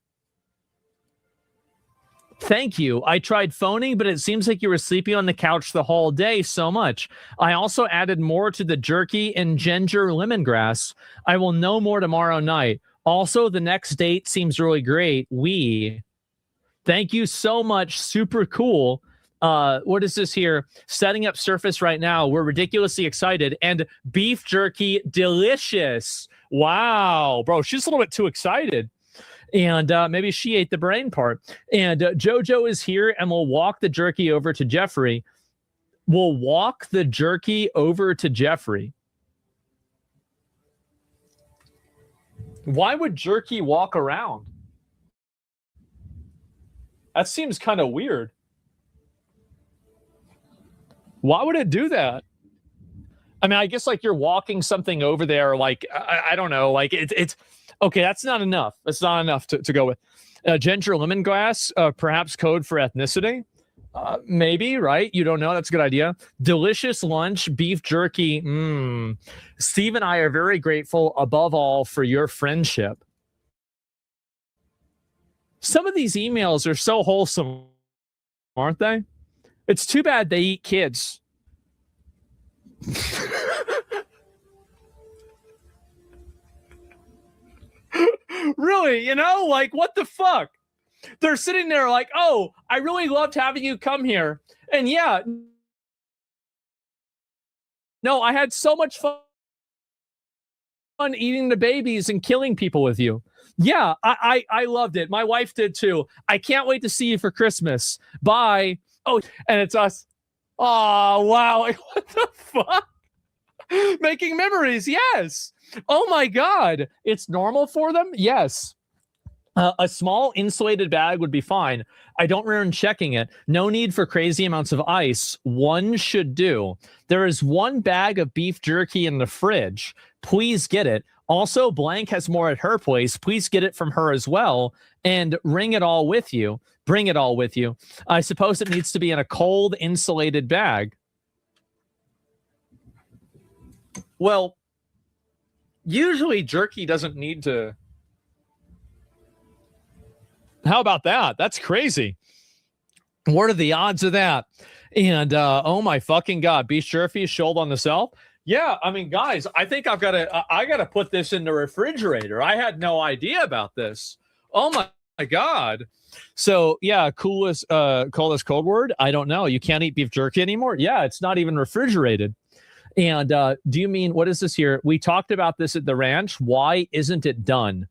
Thank you. I tried phoning, but it seems like you were sleeping on the couch the whole day so much. I also added more to the jerky and ginger lemongrass. I will know more tomorrow night. Also, the next date seems really great. Thank you so much. Super cool. What is this here? Setting up surface right now. We're ridiculously excited. And beef jerky, delicious. Wow. Bro, she's a little bit too excited. And maybe she ate the brain part. And JoJo is here, and we'll walk the jerky over to Jeffrey. We'll walk the jerky over to Jeffrey. Why would jerky walk around? That seems kind of weird. Why would it do that? I mean, I guess like you're walking something over there, like, I don't know, like it's okay, that's not enough. That's not enough to go with. Ginger lemongrass, perhaps code for ethnicity. Maybe, right? You don't know. That's a good idea. Delicious lunch, beef jerky. Steve and I are very grateful, above all, for your friendship. Some of these emails are so wholesome, aren't they? It's too bad they eat kids. Really, you know, like, what the fuck? They're sitting there like, oh, I really loved having you come here. And yeah, no, I had so much fun eating the babies and killing people with you. Yeah, I loved it. My wife did too. I can't wait to see you for Christmas. Bye. Oh, and it's us. Oh, wow. Like, what the fuck? Making memories. Yes. Oh my God. It's normal for them. Yes. A small insulated bag would be fine. I don't remember checking it. No need for crazy amounts of ice. One should do. There is one bag of beef jerky in the fridge. Please get it. Also, Blank has more at her place. Please get it from her as well. And bring it all with you. Bring it all with you. I suppose it needs to be in a cold, insulated bag. Well, usually jerky doesn't need to. How about that? That's crazy. What are the odds of that? And oh my fucking God, beef jerky shoulder on the shelf. Yeah, I mean, guys, I think I gotta put this in the refrigerator. I had no idea about this. Oh my God. So yeah, coolest code word. I don't know. You can't eat beef jerky anymore. Yeah, it's not even refrigerated. And do you mean, what is this here? We talked about this at the ranch. Why isn't it done?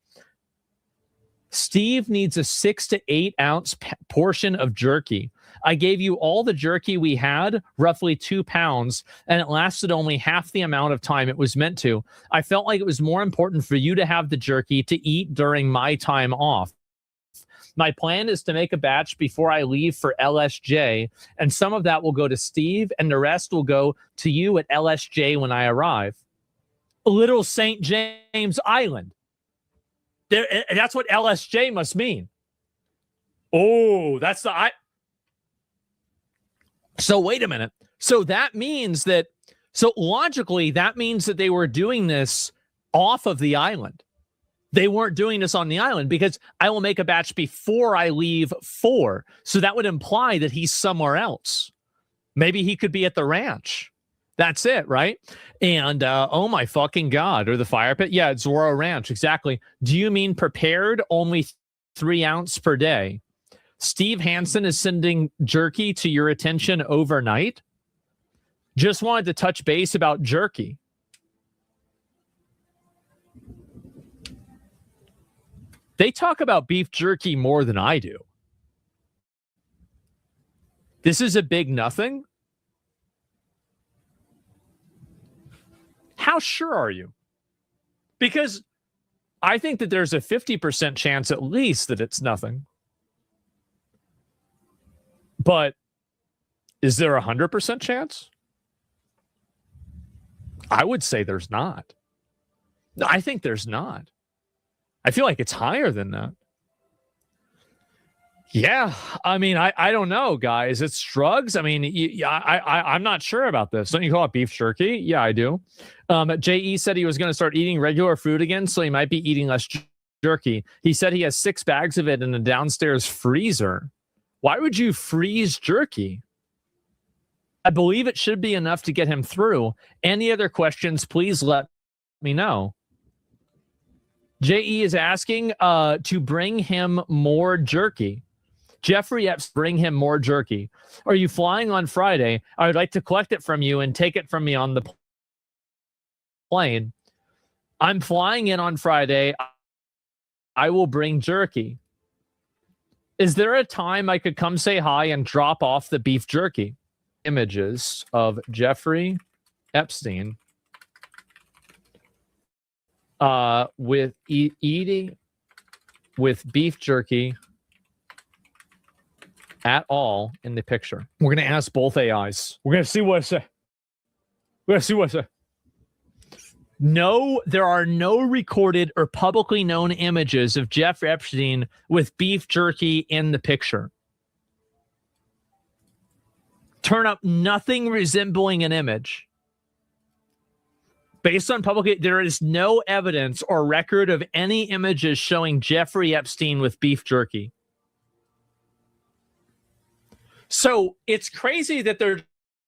Steve needs a 6 to 8 ounce portion of jerky. I gave you all the jerky we had, roughly 2 pounds, and it lasted only half the amount of time it was meant to. I felt like it was more important for you to have the jerky to eat during my time off. My plan is to make a batch before I leave for LSJ, and some of that will go to Steve, and the rest will go to you at LSJ when I arrive. Little St. James Island. That's what LSJ must mean. Oh, that's the... So wait a minute. So that means that... So logically, that means that they were doing this off of the island. They weren't doing this on the island because I will make a batch before I leave for. So that would imply that he's somewhere else. Maybe he could be at the ranch. That's it, right? And oh my fucking God, or the fire pit. Yeah, it's Zorro Ranch. Exactly. Do you mean prepared only 3 ounce per day? Steve Hansen is sending jerky to your attention overnight. Just wanted to touch base about jerky. They talk about beef jerky more than I do. This is a big nothing. How sure are you? Because I think that there's a 50% chance at least that it's nothing. But is there 100% chance? I would say there's not. I think there's not. I feel like it's higher than that. Yeah, I mean, I don't know, guys. It's drugs. I mean, I'm not sure about this. Don't you call it beef jerky? Yeah, I do. J.E. said he was going to start eating regular food again, so he might be eating less jerky. He said he has 6 bags of it in a downstairs freezer. Why would you freeze jerky? I believe it should be enough to get him through. Any other questions, please let me know. J.E. is asking to bring him more jerky. Jeffrey Epps, bring him more jerky. Are you flying on Friday? I would like to collect it from you and take it from me on the plane. I'm flying in on Friday. I will bring jerky. Is there a time I could come say hi and drop off the beef jerky? Images of Jeffrey Epstein with eating with beef jerky at all in the picture. We're going to ask both AIs. We're going to see what it says. We're going to see what it says. No, there are no recorded or publicly known images of Jeffrey Epstein with beef jerky in the picture. Turn up nothing resembling an image. Based on public, there is no evidence or record of any images showing Jeffrey Epstein with beef jerky. So it's crazy that they're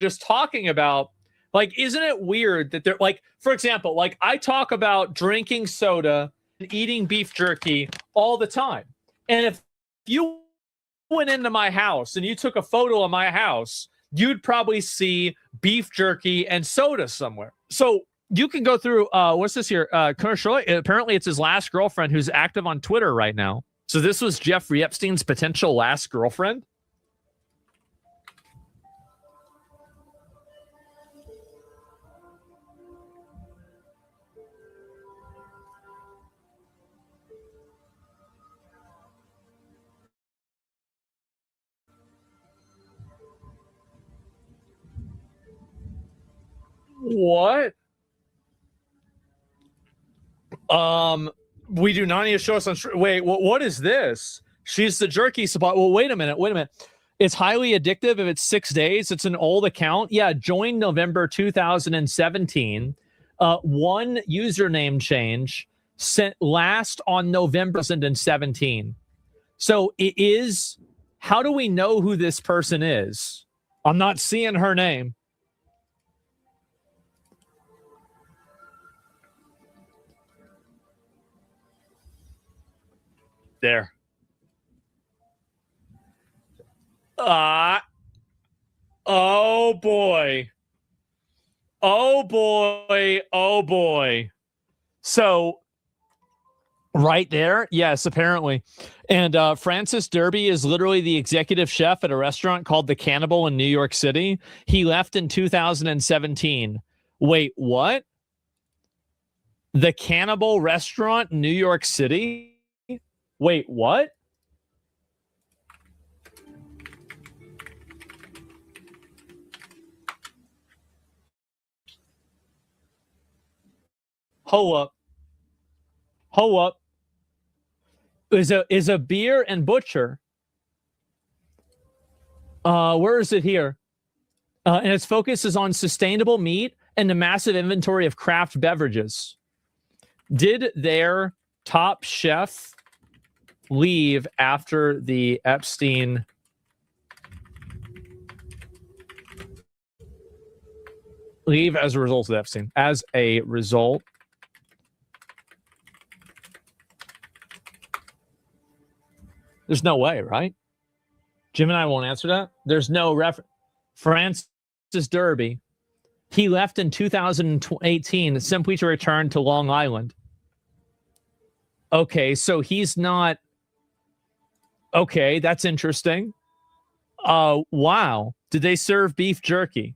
just talking about, like, isn't it weird that they're like, for example, like I talk about drinking soda and eating beef jerky all the time. And if you went into my house and you took a photo of my house, you'd probably see beef jerky and soda somewhere. So you can go through, what's this here? Commercial. Apparently it's his last girlfriend who's active on Twitter right now. So this was Jeffrey Epstein's potential last girlfriend. What? We do not need to show us on. Wait, what is this? She's the jerky supply. Well, wait a minute. It's highly addictive if it's 6 days. It's an old account. Yeah, joined November 2017. One username change sent last on November 2017. So it is. How do we know who this person is? I'm not seeing her name. There. Oh boy. Oh boy. Oh boy. So right there. Yes, apparently. And Francis Derby is literally the executive chef at a restaurant called The Cannibal in New York City. He left in 2017. Wait, what? The Cannibal restaurant in New York City? Wait, what? Hold up. Is a beer and butcher. Where is it here? And its focus is on sustainable meat and a massive inventory of craft beverages. Did their top chef leave after the Epstein leave as a result of Epstein? As a result, there's no way, right? Jim and I won't answer that. There's no reference. Francis Derby, he left in 2018 simply to return to Long Island. Okay, so he's not. Okay, that's interesting. Wow. Did they serve beef jerky?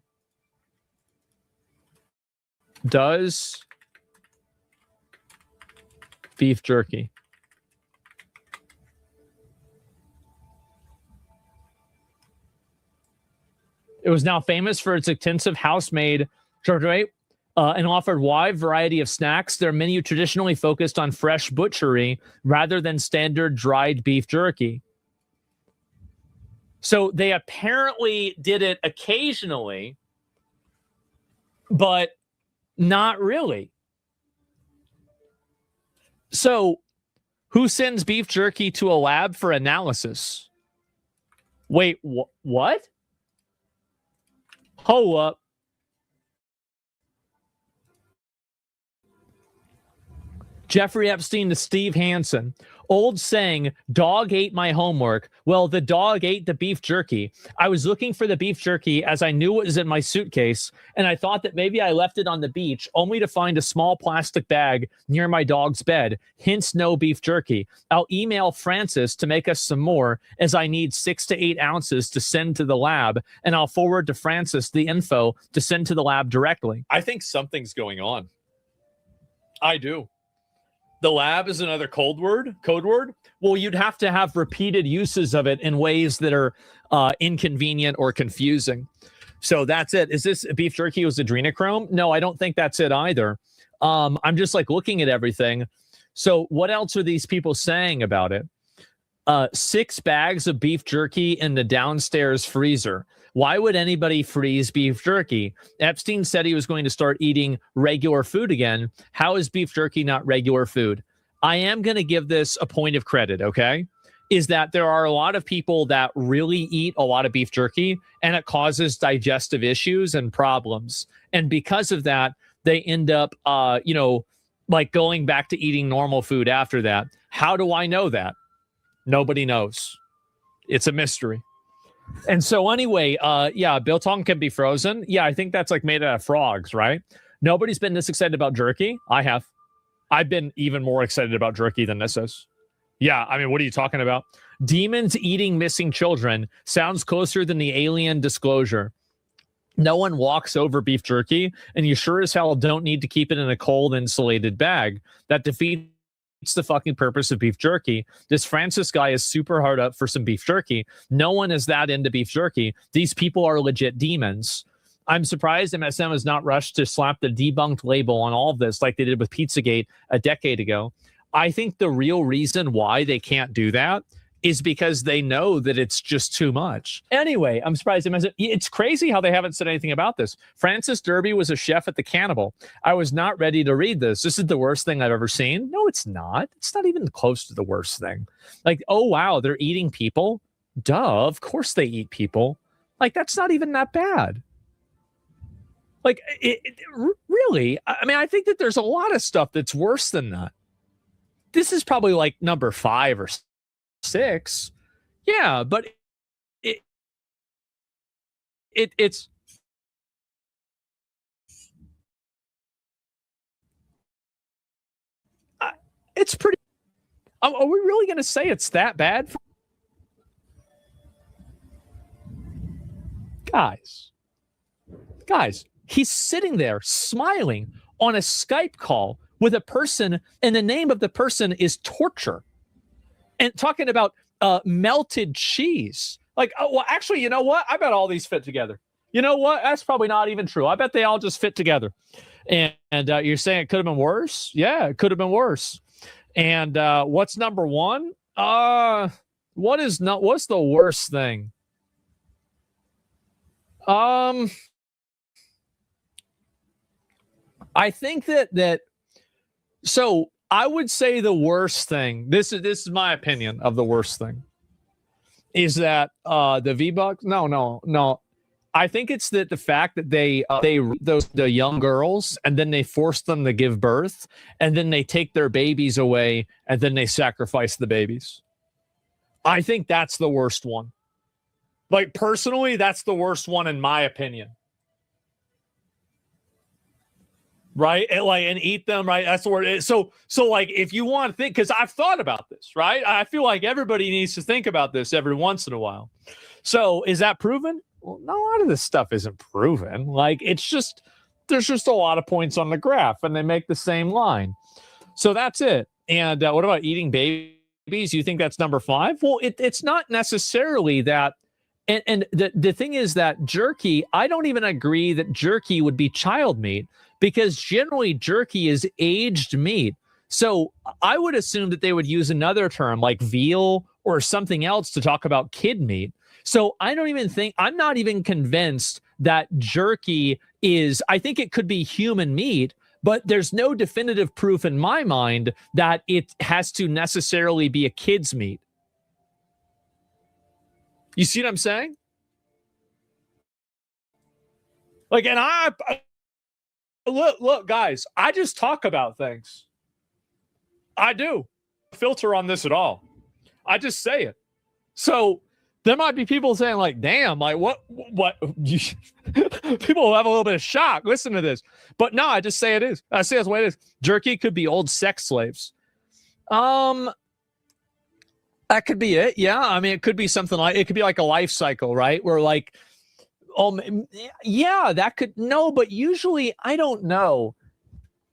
Does beef jerky? It was now famous for its extensive house-made charcuterie and offered wide variety of snacks. Their menu traditionally focused on fresh butchery rather than standard dried beef jerky. So they apparently did it occasionally, but not really. So who sends beef jerky to a lab for analysis? Wait, what? Hold up. Jeffrey Epstein to Steve Hansen. Old saying, dog ate my homework. Well, the dog ate the beef jerky. I was looking for the beef jerky as I knew it was in my suitcase, and I thought that maybe I left it on the beach, only to find a small plastic bag near my dog's bed. Hence, no beef jerky. I'll email Francis to make us some more, as I need 6 to 8 ounces to send to the lab, and I'll forward to Francis the info to send to the lab directly. I think something's going on. I do. The lab is another code word. Well, you'd have to have repeated uses of it in ways that are inconvenient or confusing. So that's it. Is this beef jerky was adrenochrome? No, I don't think that's it either. I'm just like looking at everything. So what else are these people saying about it? 6 bags of beef jerky in the downstairs freezer. Why would anybody freeze beef jerky? Epstein said he was going to start eating regular food again. How is beef jerky not regular food? I am going to give this a point of credit, okay? Is that there are a lot of people that really eat a lot of beef jerky, and it causes digestive issues and problems. And because of that, they end up, like going back to eating normal food after that. How do I know that? Nobody knows. It's a mystery. And so anyway, biltong can be frozen. Yeah, I think that's like made out of frogs, right? Nobody's been this excited about jerky. I have. I've been even more excited about jerky than this is. Yeah, I mean, what are you talking about? Demons eating missing children sounds closer than the alien disclosure. No one walks over beef jerky, and you sure as hell don't need to keep it in a cold, insulated bag. That defeats the fucking purpose of beef jerky. This Francis guy is super hard up for some beef jerky. No one is that into beef jerky. These people are legit demons. I'm surprised MSM has not rushed to slap the debunked label on all of this like they did with Pizzagate a decade ago. I think the real reason why they can't do that is because they know that it's just too much. Anyway, I'm surprised. It's crazy how they haven't said anything about this. Francis Derby was a chef at the Cannibal. I was not ready to read this. This is the worst thing I've ever seen. No, it's not. It's not even close to the worst thing. Like, oh, wow, they're eating people? Duh, of course they eat people. Like, that's not even that bad. Like, really? I mean, I think that there's a lot of stuff that's worse than that. This is probably like number 5 or 6. Yeah, but it's pretty. Are we really going to say it's that bad? Guys, he's sitting there smiling on a Skype call with a person, and the name of the person is torture. And talking about melted cheese. Like, oh, well, actually, you know what? I bet all these fit together. You know what? That's probably not even true. I bet they all just fit together. And you're saying it could have been worse? Yeah, it could have been worse. And what's number 1? What's the worst thing? I think that so I would say the worst thing, this is my opinion of the worst thing, is that the V-Bucks, no. I think it's that the fact that they the young girls, and then they force them to give birth, and then they take their babies away, and then they sacrifice the babies. I think that's the worst one. Like, personally, that's the worst one in my opinion. Right? And eat them, right? That's the word. So like, if you want to think, because I've thought about this, right? I feel like everybody needs to think about this every once in a while. So is that proven? Well, a lot of this stuff isn't proven. Like, it's just, there's just a lot of points on the graph, and they make the same line. So that's it. And what about eating babies? You think that's number 5? Well, it's not necessarily that And the thing is that jerky, I don't even agree that jerky would be child meat, because generally jerky is aged meat. So I would assume that they would use another term like veal or something else to talk about kid meat. So I'm not even convinced that jerky is, I think it could be human meat, but there's no definitive proof in my mind that it has to necessarily be a kid's meat. You see what I'm saying? Like, and look, guys, I just talk about things. I do. Filter on this at all. I just say it. So there might be people saying like, damn, like what people will have a little bit of shock. Listen to this. But no, I just say it is. I say that's the way it is. Jerky could be old sex slaves. That could be it. Yeah. I mean, it could be something like, it could be like a life cycle, right? Where like, yeah, that could, no, but usually I don't know.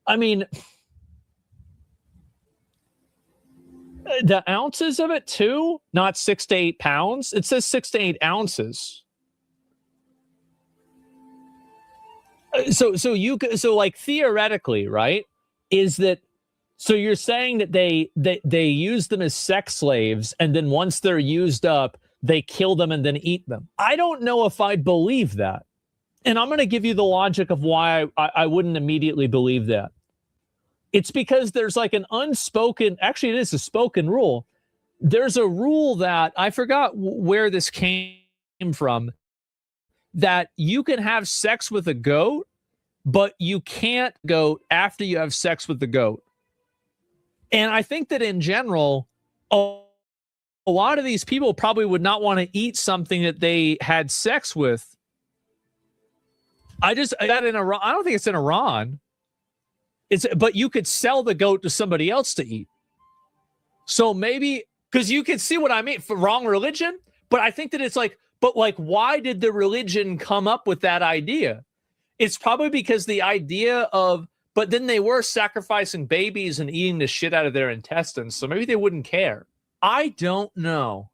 I mean, the ounces of it too, not 6 to 8 pounds. It says 6 to 8 ounces. So like theoretically, right? Is that, so you're saying that they use them as sex slaves, and then once they're used up, they kill them and then eat them. I don't know if I believe that. And I'm going to give you the logic of why I wouldn't immediately believe that. It's because there's like an unspoken, actually it is a spoken rule. There's a rule that, I forgot where this came from, that you can have sex with a goat, but you can't goat after you have sex with the goat. And I think that in general, a lot of these people probably would not want to eat something that they had sex with. I don't think it's in Iran. But you could sell the goat to somebody else to eat. So maybe, because you can see what I mean, for wrong religion. But I think that it's like, but like, why did the religion come up with that idea? It's probably because the idea of, but then they were sacrificing babies and eating the shit out of their intestines. So maybe they wouldn't care. I don't know.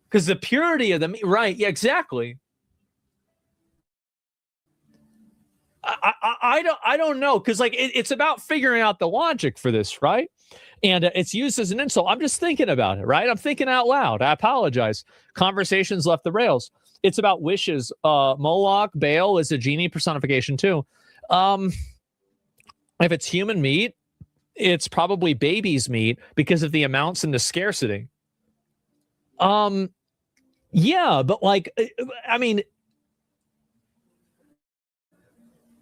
Because the purity of the meat, right? Yeah, exactly. I don't know, because like it's about figuring out the logic for this, right? And it's used as an insult. I'm just thinking about it, right? I'm thinking out loud. I apologize. Conversations left the rails. It's about wishes. Moloch, Baal is a genie personification too. If it's human meat, it's probably baby's meat because of the amounts and the scarcity. Yeah, but like, I mean,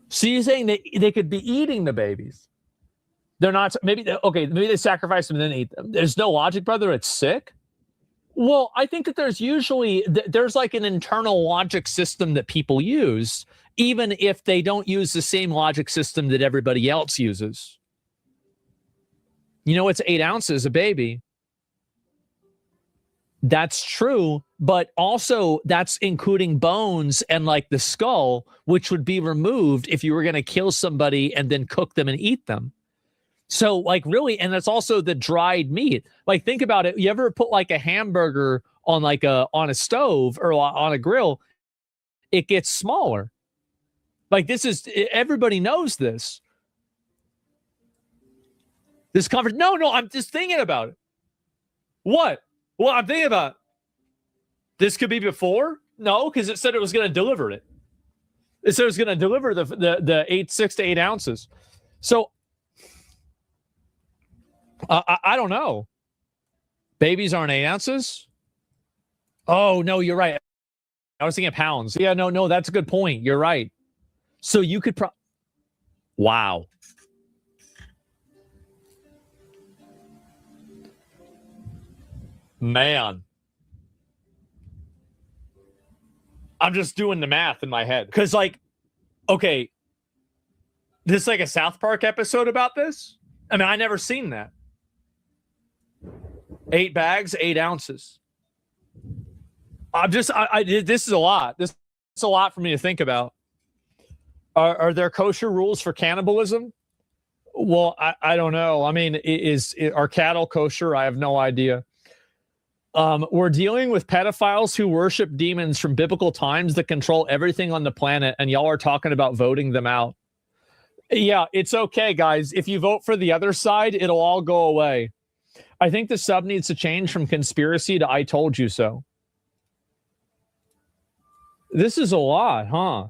so you're saying that they could be eating the babies? They're not. Maybe they sacrifice them and then eat them. There's no logic, brother. It's sick. Well, I think that there's usually there's like an internal logic system that people use, even if they don't use the same logic system that everybody else uses. You know, it's 8 ounces a baby. That's true, but also that's including bones and like the skull, which would be removed if you were going to kill somebody and then cook them and eat them. So like really, and that's also the dried meat. Like think about it. You ever put like a hamburger on on a stove or on a grill, it gets smaller. Like everybody knows this. No, I'm just thinking about it. What? Well, I'm thinking about this could be before. No, because it said it was going to deliver it. It said it was going to deliver the 6 to 8 ounces. So I don't know. Babies aren't 8 ounces. Oh no, you're right. I was thinking pounds. Yeah, no, that's a good point. You're right. So you could wow. Man. I'm just doing the math in my head. Because, like, okay, this is like a South Park episode about this? I mean, I never seen that. 8 bags, 8 ounces. This is a lot. This is a lot for me to think about. Are there kosher rules for cannibalism? Well, I don't know. I mean, are cattle kosher? I have no idea. We're dealing with pedophiles who worship demons from biblical times that control everything on the planet, and y'all are talking about voting them out. Yeah, it's okay, guys. If you vote for the other side, it'll all go away. I think the sub needs to change from conspiracy to I told you so. This is a lot, huh?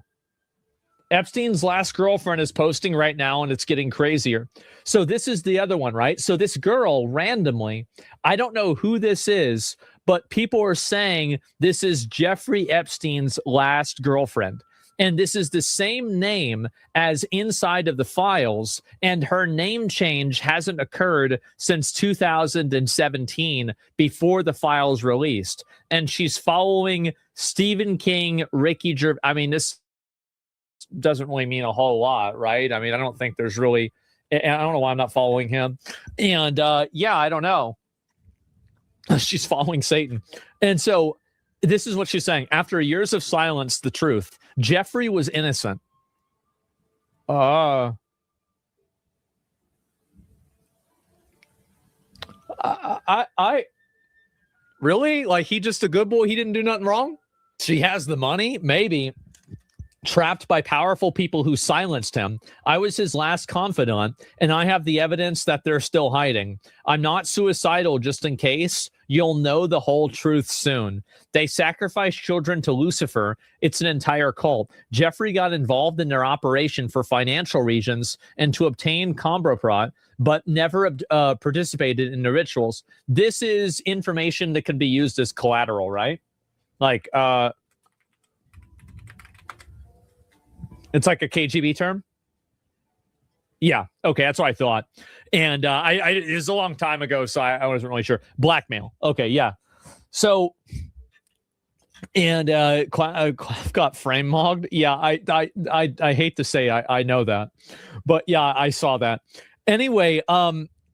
Epstein's last girlfriend is posting right now, and it's getting crazier. So this is the other one, right? So this girl, randomly, I don't know who this is, but people are saying this is Jeffrey Epstein's last girlfriend. And this is the same name as inside of the files, and her name change hasn't occurred since 2017 before the files released. And she's following Stephen King, Ricky Gervais. I mean, this doesn't really mean a whole lot, right? I mean, I don't think there's really, I don't know why I'm not following him. And yeah, I don't know. She's following Satan. And so this is what she's saying. After years of silence, the truth. Jeffrey was innocent. I really? Like, he just a good boy? He didn't do nothing wrong? She has the money? Maybe. Trapped by powerful people who silenced him. I was his last confidant, and I have the evidence that they're still hiding. I'm not suicidal, just in case. You'll know the whole truth soon. They sacrificed children to Lucifer. It's an entire cult. Jeffrey got involved in their operation for financial reasons and to obtain Combraprat, but never participated in the rituals. This is information that can be used as collateral, right? Like, it's like a KGB term? Yeah. Okay, that's what I thought. And it was a long time ago, so I wasn't really sure. Blackmail. Okay, yeah. So, and I've got frame mogged. Yeah, I hate to say I know that, but yeah, I saw that. Anyway,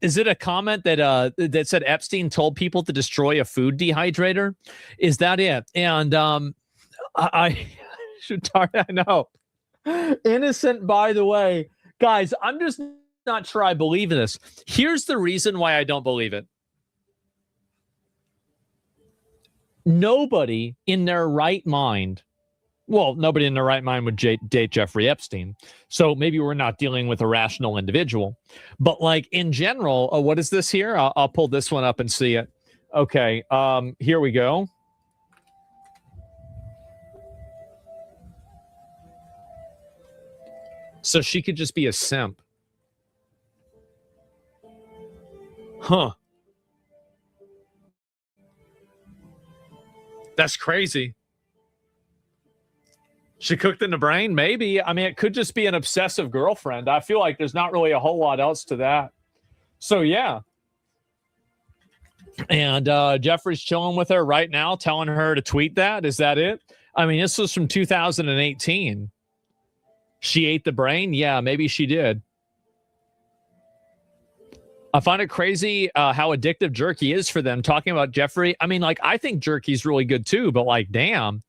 is it a comment that that said Epstein told people to destroy a food dehydrator? Is that it? And I should talk. I know. Innocent, by the way. Guys, I'm just not sure I believe in this. Here's the reason why I don't believe it. Nobody in their right mind, well, nobody in their right mind would date Jeffrey Epstein. So maybe we're not dealing with a rational individual. But like in general, what is this here? I'll pull this one up and see it. Okay, here we go. So she could just be a simp. Huh. That's crazy. She cooked in the brain? Maybe. I mean, it could just be an obsessive girlfriend. I feel like there's not really a whole lot else to that. So, yeah. And Jeffrey's chilling with her right now, telling her to tweet that. Is that it? I mean, this was from 2018. She ate the brain? Yeah, maybe she did. I find it crazy how addictive jerky is for them. Talking about Jeffrey, I mean, like, I think jerky's really good too, but like, damn.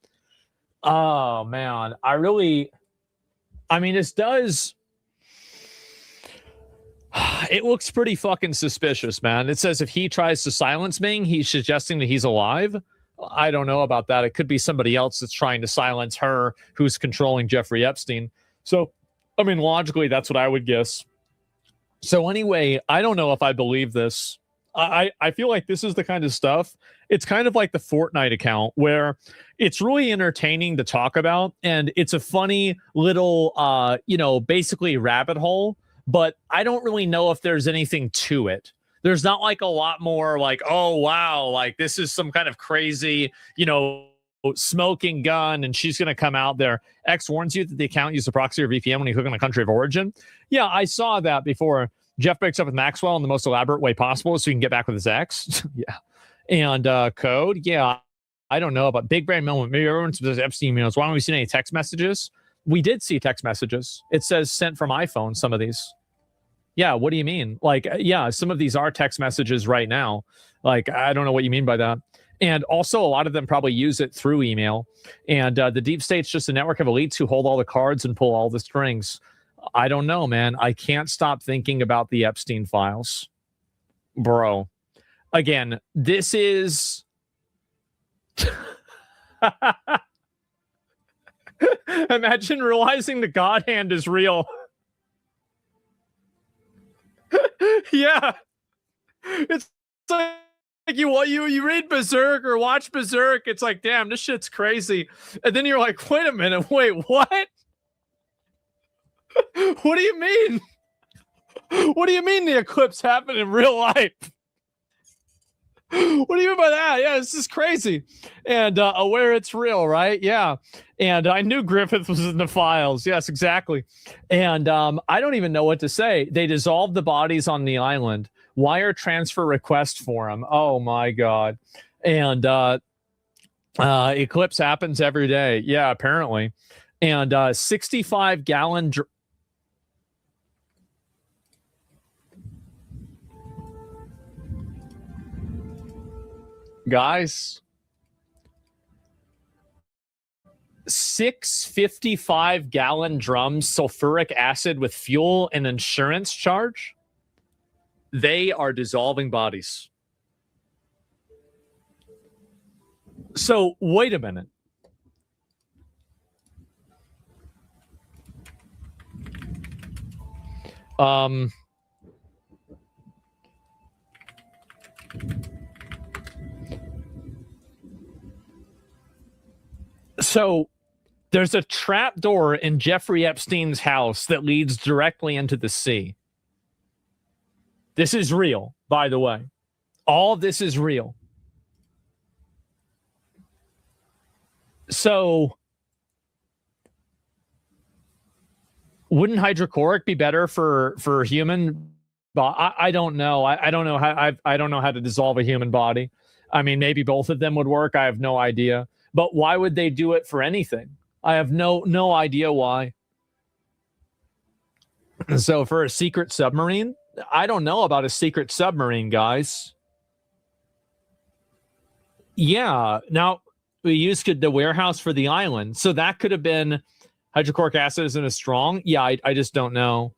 Oh, man. I mean, this does... It looks pretty fucking suspicious, man. It says if he tries to silence me, he's suggesting that he's alive. I don't know about that. It could be somebody else that's trying to silence her who's controlling Jeffrey Epstein. So, I mean, logically, that's what I would guess. So anyway, I don't know if I believe this. I feel like this is the kind of stuff. It's kind of like the Fortnite account where it's really entertaining to talk about. And it's a funny little, basically rabbit hole. But I don't really know if there's anything to it. There's not like a lot more like, oh, wow, like this is some kind of crazy, smoking gun, and she's going to come out there. X warns you that the account used a proxy or VPN when you click on the country of origin. Yeah, I saw that before. Jeff breaks up with Maxwell in the most elaborate way possible so he can get back with his ex. Yeah. And code. Yeah, I don't know about big brain moment. Maybe everyone says Epstein emails. Why don't we see any text messages? We did see text messages. It says sent from iPhone, some of these. Yeah, what do you mean? Like, yeah, some of these are text messages right now. Like, I don't know what you mean by that. And also, a lot of them probably use it through email. And the deep state's just a network of elites who hold all the cards and pull all the strings. I don't know, man. I can't stop thinking about the Epstein files. Bro. Again, this is Imagine realizing the God hand is real. Yeah. It's like you read Berserk or watch Berserk. It's like, damn, this shit's crazy. And then you're like, wait a minute, wait, what? What do you mean? What do you mean the eclipse happened in real life? What do you mean by that? Yeah, this is crazy. And aware it's real, right? Yeah. And I knew Griffith was in the files. Yes, exactly. And I don't even know what to say. They dissolved the bodies on the island. Wire transfer request for them. Oh, my God. And eclipse happens every day. Yeah, apparently. And 65-gallon... Guys, 6 55-gallon drums sulfuric acid with fuel and insurance charge. They are dissolving bodies. So wait a minute. So there's a trap door in Jeffrey Epstein's house that leads directly into the sea. This is real, by the way. All of this is real. So wouldn't hydrochloric be better for human? I don't know. I don't know how. I don't know how to dissolve a human body. I mean, maybe both of them would work. I have no idea. But why would they do it for anything? I have no idea why. So for a secret submarine, I don't know about a secret submarine, guys. Yeah. Now we used the warehouse for the island, so that could have been hydrochloric acid isn't as strong. Yeah, I just don't know.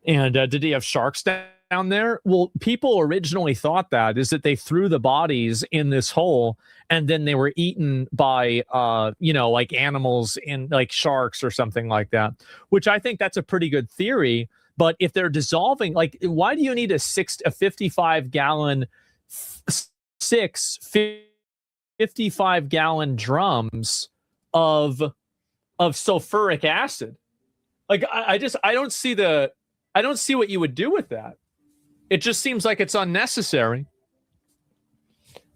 And did he have sharks down there? Well, people originally thought that is that they threw the bodies in this hole and then they were eaten by, like animals in like sharks or something like that, which I think that's a pretty good theory. But if they're dissolving, like, why do you need a 55-gallon, 55-gallon drums of sulfuric acid? Like, I don't see what you would do with that. It just seems like it's unnecessary.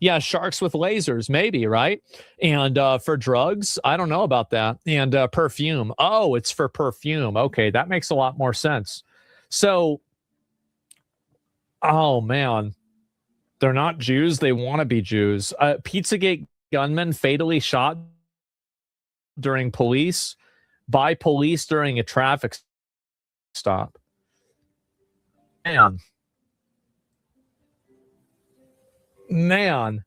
Yeah, sharks with lasers, maybe, right? And for drugs, I don't know about that. And perfume. Oh, it's for perfume. Okay, that makes a lot more sense. So, oh, man. They're not Jews. They want to be Jews. Pizzagate gunman fatally shot by police during a traffic stop. Man.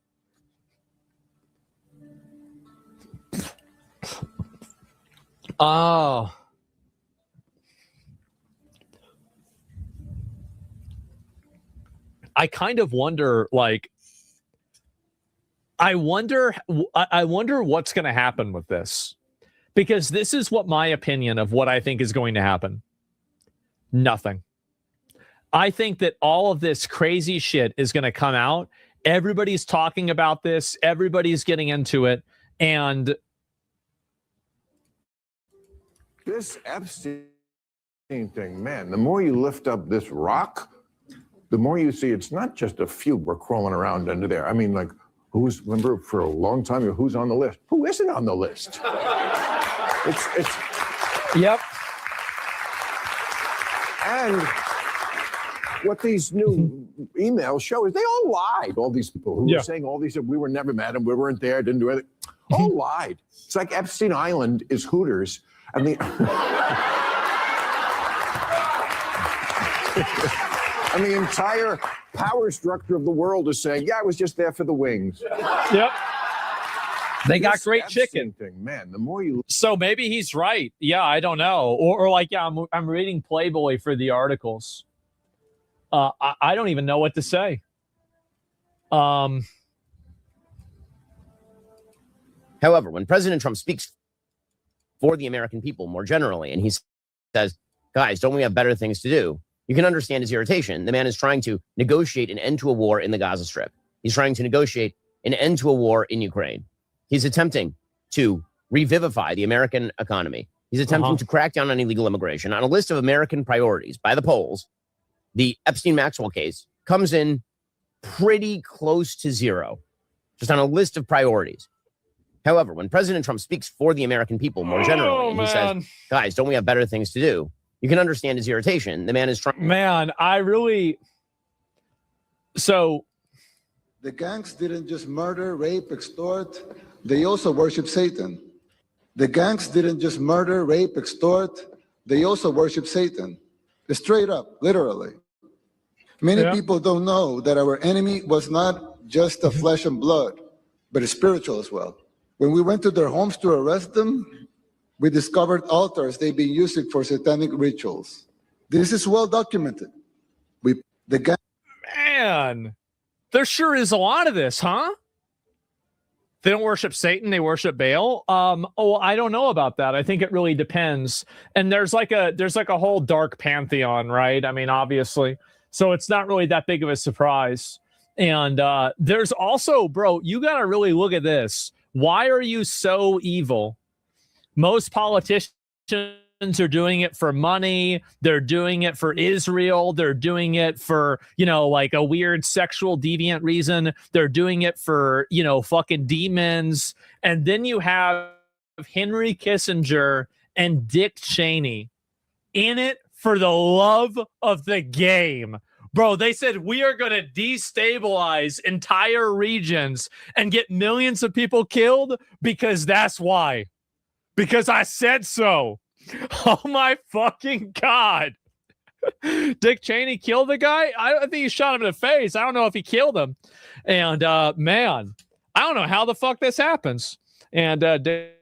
Oh. I kind of wonder, like, I wonder what's going to happen with this. Because this is what my opinion of what I think is going to happen. Nothing. I think that all of this crazy shit is going to come out. Everybody's talking about this. Everybody's getting into it. And this Epstein thing, man, the more you lift up this rock, the more you see it's not just a few were crawling around under there. I mean, like, remember for a long time, who's on the list? Who isn't on the list? It's Yep. And what these new emails show is they all lied. All these people who were saying all these, we were never mad and we weren't there, didn't do anything. All lied. It's like Epstein Island is Hooters. And the and the entire power structure of the world is saying, yeah, I was just there for the wings. Yep. They got great chicken. Thing, man, the more you... So maybe he's right. Yeah, I don't know. Or like, yeah, I'm reading Playboy for the articles. I don't even know what to say. However, when President Trump speaks for the American people more generally, and he says, guys, don't we have better things to do? You can understand his irritation. The man is trying to negotiate an end to a war in the Gaza Strip. He's trying to negotiate an end to a war in Ukraine. He's attempting to revivify the American economy. He's attempting to crack down on illegal immigration. On a list of American priorities by the polls, the Epstein-Maxwell case comes in pretty close to zero, just on a list of priorities. However, when President Trump speaks for the American people more generally, and he says, guys, don't we have better things to do? You can understand his irritation. The man is trying. Man, I really. So. The gangs didn't just murder, rape, extort. They also worship Satan. The gangs didn't just murder, rape, extort. They also worship Satan. Straight up, literally. Many people don't know that our enemy was not just a flesh and blood, but a spiritual as well. When we went to their homes to arrest them, we discovered altars they've been using for satanic rituals. This is well documented. Man, there sure is a lot of this, huh? They don't worship Satan, they worship Baal. I don't know about that. I think it really depends. And there's like a whole dark pantheon, right? I mean, obviously. So it's not really that big of a surprise. And there's also, bro, you got to really look at this. Why are you so evil? Most politicians are doing it for money. They're doing it for Israel. They're doing it for, like a weird sexual deviant reason. They're doing it for, fucking demons. And then you have Henry Kissinger and Dick Cheney in it for the love of the game. Bro, they said we are going to destabilize entire regions and get millions of people killed because that's why. Because I said so. Oh my fucking God. Dick Cheney killed the guy? I think he shot him in the face. I don't know if he killed him. And man, I don't know how the fuck this happens. And Dick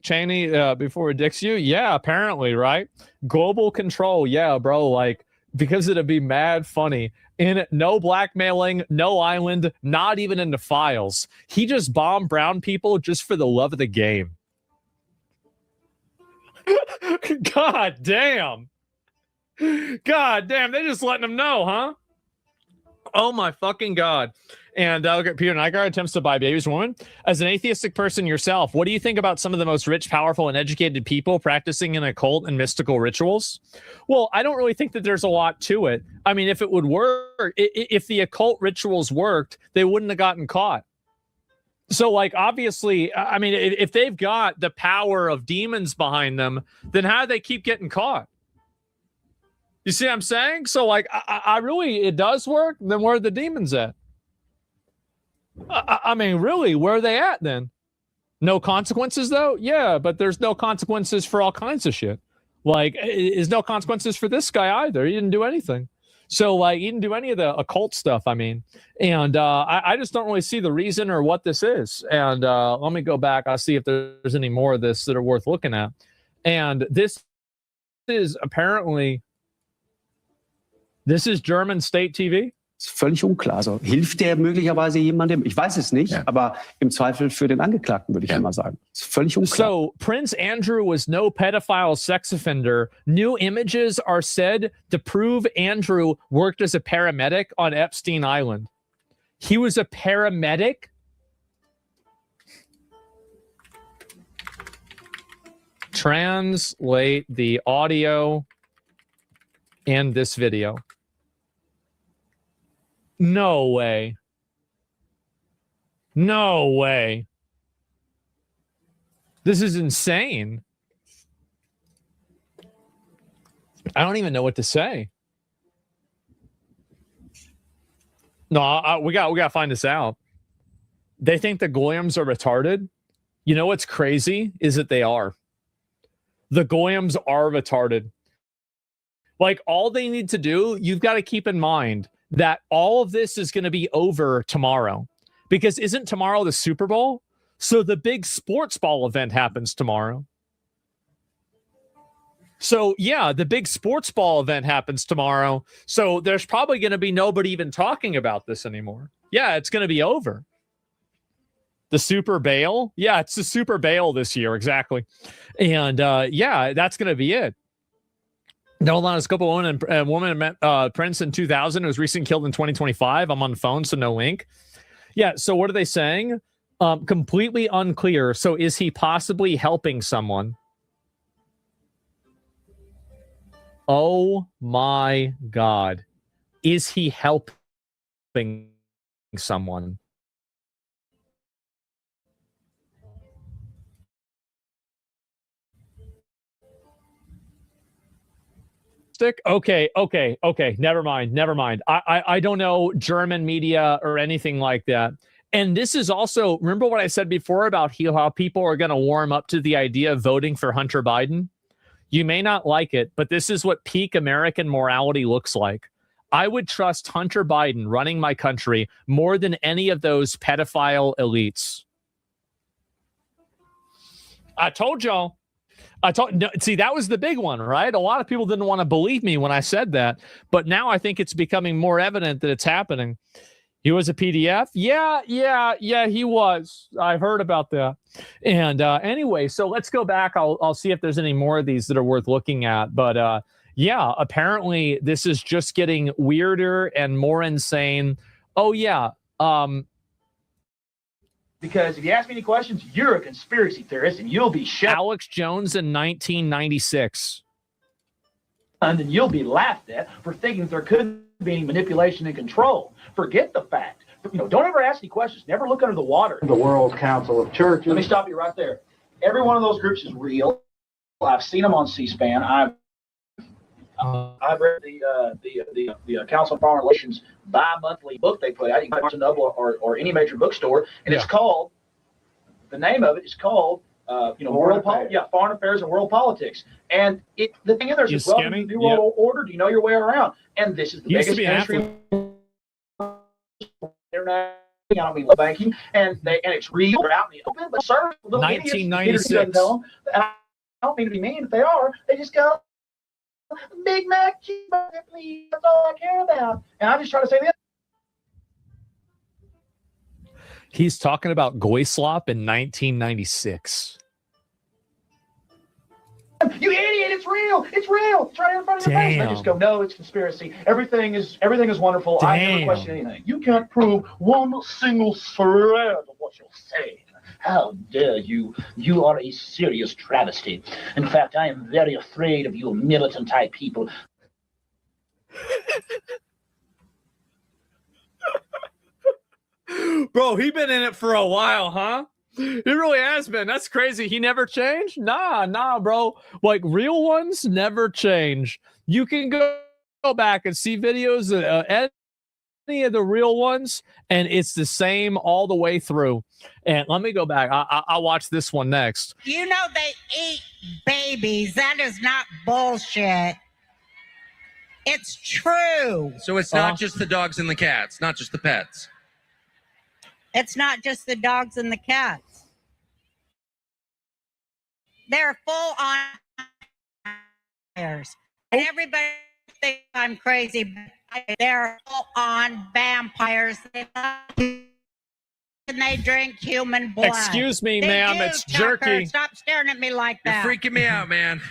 Cheney, before he dicks you, yeah, apparently, right? Global control, yeah, bro, like, because it'd be mad funny. In no blackmailing, no island, not even in the files. He just bombed brown people just for the love of the game. God damn. God damn, they're just letting them know, huh? Oh my fucking God. And Peter Nygaard attempts to buy babies woman. As an atheistic person yourself, what do you think about some of the most rich, powerful, and educated people practicing in occult and mystical rituals? Well, I don't really think that there's a lot to it. I mean, if it would work, if the occult rituals worked, they wouldn't have gotten caught. So, like, obviously, I mean, if they've got the power of demons behind them, then how do they keep getting caught? You see what I'm saying? So, like, I really, it does work. Then where are the demons at? I mean, really, where are they at then? No consequences, though? Yeah, but there's no consequences for all kinds of shit. Like, there's no consequences for this guy either. He didn't do anything. So, like, he didn't do any of the occult stuff, I mean. And I just don't really see the reason or what this is. And let me go back. I'll see if there's any more of this that are worth looking at. And this is apparently, this is German state TV. Ist völlig unklar. Also hilft der möglicherweise jemandem? Ich weiß es nicht, aber im Zweifel für den Angeklagten, würde ich immer sagen. Ist völlig unklar. So Prince Andrew was no pedophile sex offender. New images are said to prove Andrew worked as a paramedic on Epstein Island. He was a paramedic? Translate the audio and this video. No way. No way. This is insane. I don't even know what to say. No, we got to find this out. They think the Goyams are retarded. You know what's crazy is that they are. The Goyams are retarded. Like, all they need to do, you've got to keep in mind that all of this is going to be over tomorrow. Because isn't tomorrow the Super Bowl? So the big sports ball event happens tomorrow. So, yeah, the big sports ball event happens tomorrow. So there's probably going to be nobody even talking about this anymore. Yeah, it's going to be over. The super bail? Yeah, it's the super bail this year, exactly. And yeah, that's going to be it. No, hold on, a couple of women met Prince in 2000, who was recently killed in 2025. I'm on the phone, so no link. Yeah, so what are they saying? Completely unclear. So is he possibly helping someone? Oh my God. Is he helping someone? Okay. Never mind. I don't know German media or anything like that. And this is also, remember what I said before about how people are going to warm up to the idea of voting for Hunter Biden? You may not like it, but this is what peak American morality looks like. I would trust Hunter Biden running my country more than any of those pedophile elites. I told y'all. See, that was the big one, right? A lot of people didn't want to believe me when I said that, but now I think it's becoming more evident that it's happening. He was a PDF? Yeah, he was. I heard about that. And anyway, so let's go back. I'll see if there's any more of these that are worth looking at. But yeah, apparently this is just getting weirder and more insane. Oh, yeah. Because if you ask me any questions, you're a conspiracy theorist and you'll be shut. Alex Jones in 1996. And then you'll be laughed at for thinking there could be any manipulation and control. Forget the fact. Don't ever ask any questions. Never look under the water. The World Council of Churches. Let me stop you right there. Every one of those groups is real. I've seen them on C-SPAN. I've read the Council on Foreign Relations bi-monthly book they put out. You can buy it at Noble or any major bookstore, and it's called. The name of it is called. Foreign Affairs and World Politics. And the thing is, there's a new world order. Do you know your way around? And this is the biggest ministry. I don't mean banking, and it's real. They're out in the open, but sir, 1996. And I don't mean to be mean, if they are, they just go, Big Mac cheeseburger, please. That's all I care about. And I just try to say this. He's talking about Goyslop in 1996. You idiot! It's real! It's real! It's right in front of your face. And I just go, no, it's conspiracy. Everything is wonderful. I never question anything. You can't prove one single thread of what you'll say. How dare you? You are a serious travesty. In fact, I am very afraid of you militant type people. Bro, he been in it for a while, huh? He really has been. That's crazy. He never changed? Nah, bro. Like, real ones never change. You can go back and see videos of any of the real ones, and it's the same all the way through. And let me go back. I'll watch this one next. You know they eat babies. That is not bullshit. It's true. So it's not just the dogs and the cats, not just the pets. It's not just the dogs and the cats. They're full on vampires. And everybody thinks I'm crazy, but they're full on vampires. And they drink human blood. Excuse me, They ma'am. do, It's Tucker. jerky. Stop staring at me like that. You're freaking me out, man.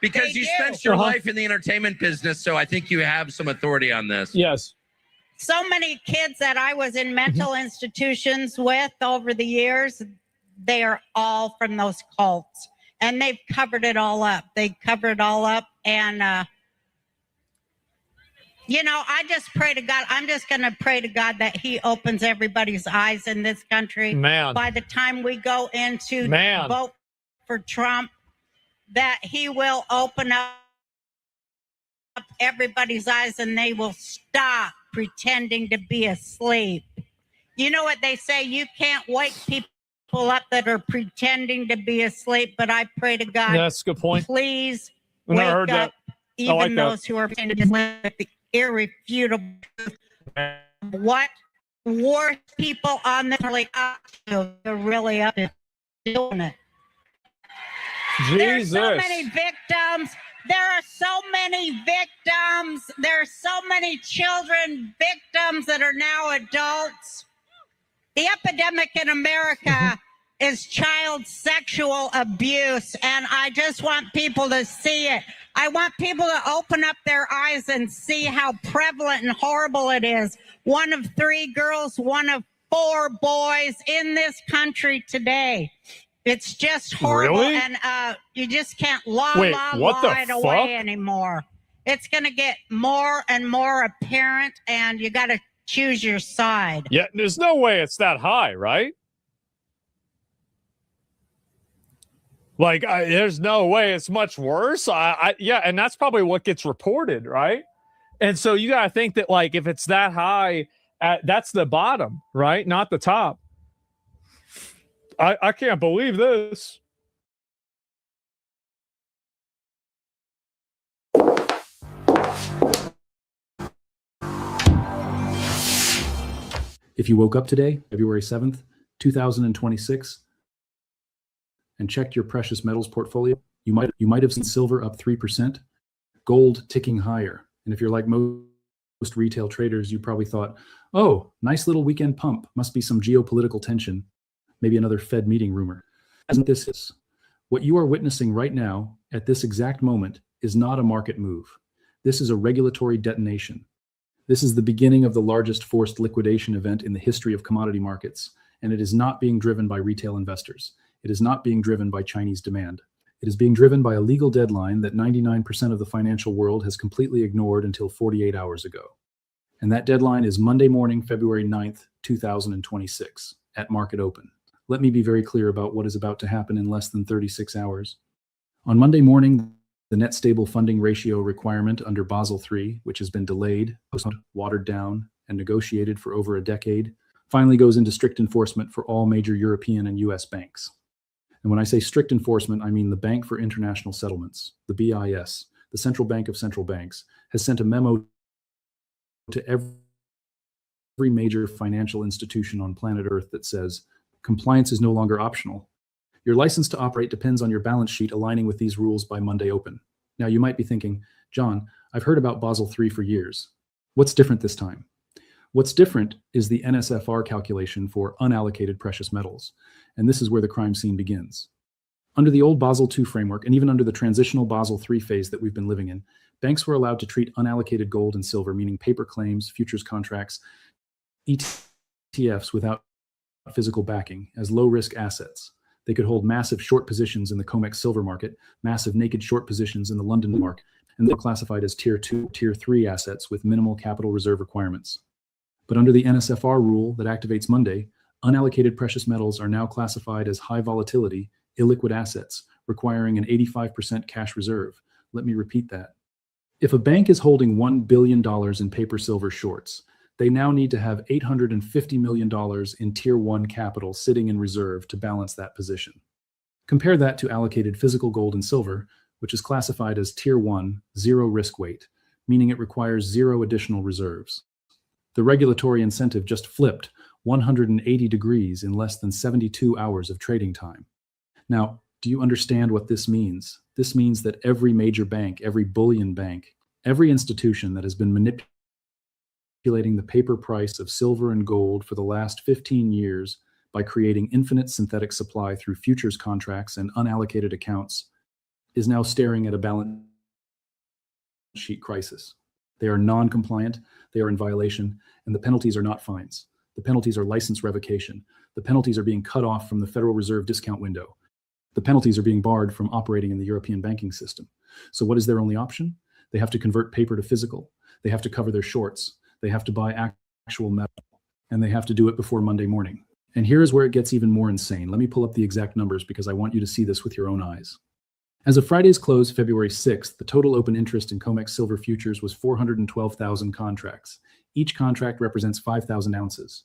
Because They you do. spent your life in the entertainment business, so I think you have some authority on this. Yes. So many kids that I was in mental institutions with over the years, they are all from those cults. And they've covered it all up. And, I just pray to God. I'm just going to pray to God that he opens everybody's eyes in this country. Man. By the time we go into vote for Trump, that he will open up everybody's eyes and they will stop pretending to be asleep. You know what they say? You can't wake people up that are pretending to be asleep, but I pray to God. That's a good point. Please Never wake heard up that. even like that. those who are pretending to sleep, the irrefutable truth. What worse people on the really up to, they're really up to doing it. There's so many victims. There are so many victims. There are so many children victims that are now adults. The epidemic in America is child sexual abuse, and I just want people to see it. I want people to open up their eyes and see how prevalent and horrible it is. 1 of 3 girls, 1 of 4 boys in this country today. It's just horrible, Really? and you just can't lie it away anymore. It's going to get more and more apparent, and you got to choose your side. Yeah, there's no way it's that high, right? Like, there's no way it's much worse. Yeah, and that's probably what gets reported, right? And so you got to think that, like, if it's that high, that's the bottom, right? Not the top. I can't believe this. If you woke up today, February 7th, 2026, and checked your precious metals portfolio, you might have seen silver up 3%, gold ticking higher. And if you're like most retail traders, you probably thought, oh, nice little weekend pump, must be some geopolitical tension, maybe another Fed meeting rumor. As this is, what you are witnessing right now at this exact moment is not a market move. This is a regulatory detonation. This is the beginning of the largest forced liquidation event in the history of commodity markets, and it is not being driven by retail investors. It is not being driven by Chinese demand. It is being driven by a legal deadline that 99% of the financial world has completely ignored until 48 hours ago. And that deadline is Monday morning, February 9th, 2026, at market open. Let me be very clear about what is about to happen in less than 36 hours. On Monday morning, the net stable funding ratio requirement under Basel III, which has been delayed, watered down, and negotiated for over a decade, finally goes into strict enforcement for all major European and US banks. And when I say strict enforcement, I mean the Bank for International Settlements, the BIS, the central bank of central banks, has sent a memo to every major financial institution on planet Earth that says, compliance is no longer optional. Your license to operate depends on your balance sheet aligning with these rules by Monday open. Now you might be thinking, John, I've heard about Basel III for years. What's different this time? What's different is the NSFR calculation for unallocated precious metals. And this is where the crime scene begins. Under the old Basel II framework, and even under the transitional Basel III phase that we've been living in, banks were allowed to treat unallocated gold and silver, meaning paper claims, futures contracts, ETFs without physical backing, as low-risk assets. They could hold massive short positions in the COMEX silver market, massive naked short positions in the London market, and they're classified as Tier 2, Tier 3 assets with minimal capital reserve requirements. But under the NSFR rule that activates Monday, unallocated precious metals are now classified as high volatility, illiquid assets, requiring an 85% cash reserve. Let me repeat that. If a bank is holding $1 billion in paper silver shorts, they now need to have $850 million in Tier 1 capital sitting in reserve to balance that position. Compare that to allocated physical gold and silver, which is classified as Tier 1, zero risk weight, meaning it requires zero additional reserves. The regulatory incentive just flipped 180 degrees in less than 72 hours of trading time. Now, do you understand what this means? This means that every major bank, every bullion bank, every institution that has been manipulating the paper price of silver and gold for the last 15 years by creating infinite synthetic supply through futures contracts and unallocated accounts is now staring at a balance sheet crisis. They are non-compliant, they are in violation, and the penalties are not fines. The penalties are license revocation. The penalties are being cut off from the Federal Reserve discount window. The penalties are being barred from operating in the European banking system. So what is their only option? They have to convert paper to physical. They have to cover their shorts. They have to buy actual metal. And they have to do it before Monday morning. And here is where it gets even more insane. Let me pull up the exact numbers because I want you to see this with your own eyes. As of Friday's close, February 6th, the total open interest in COMEX silver futures was 412,000 contracts. Each contract represents 5,000 ounces.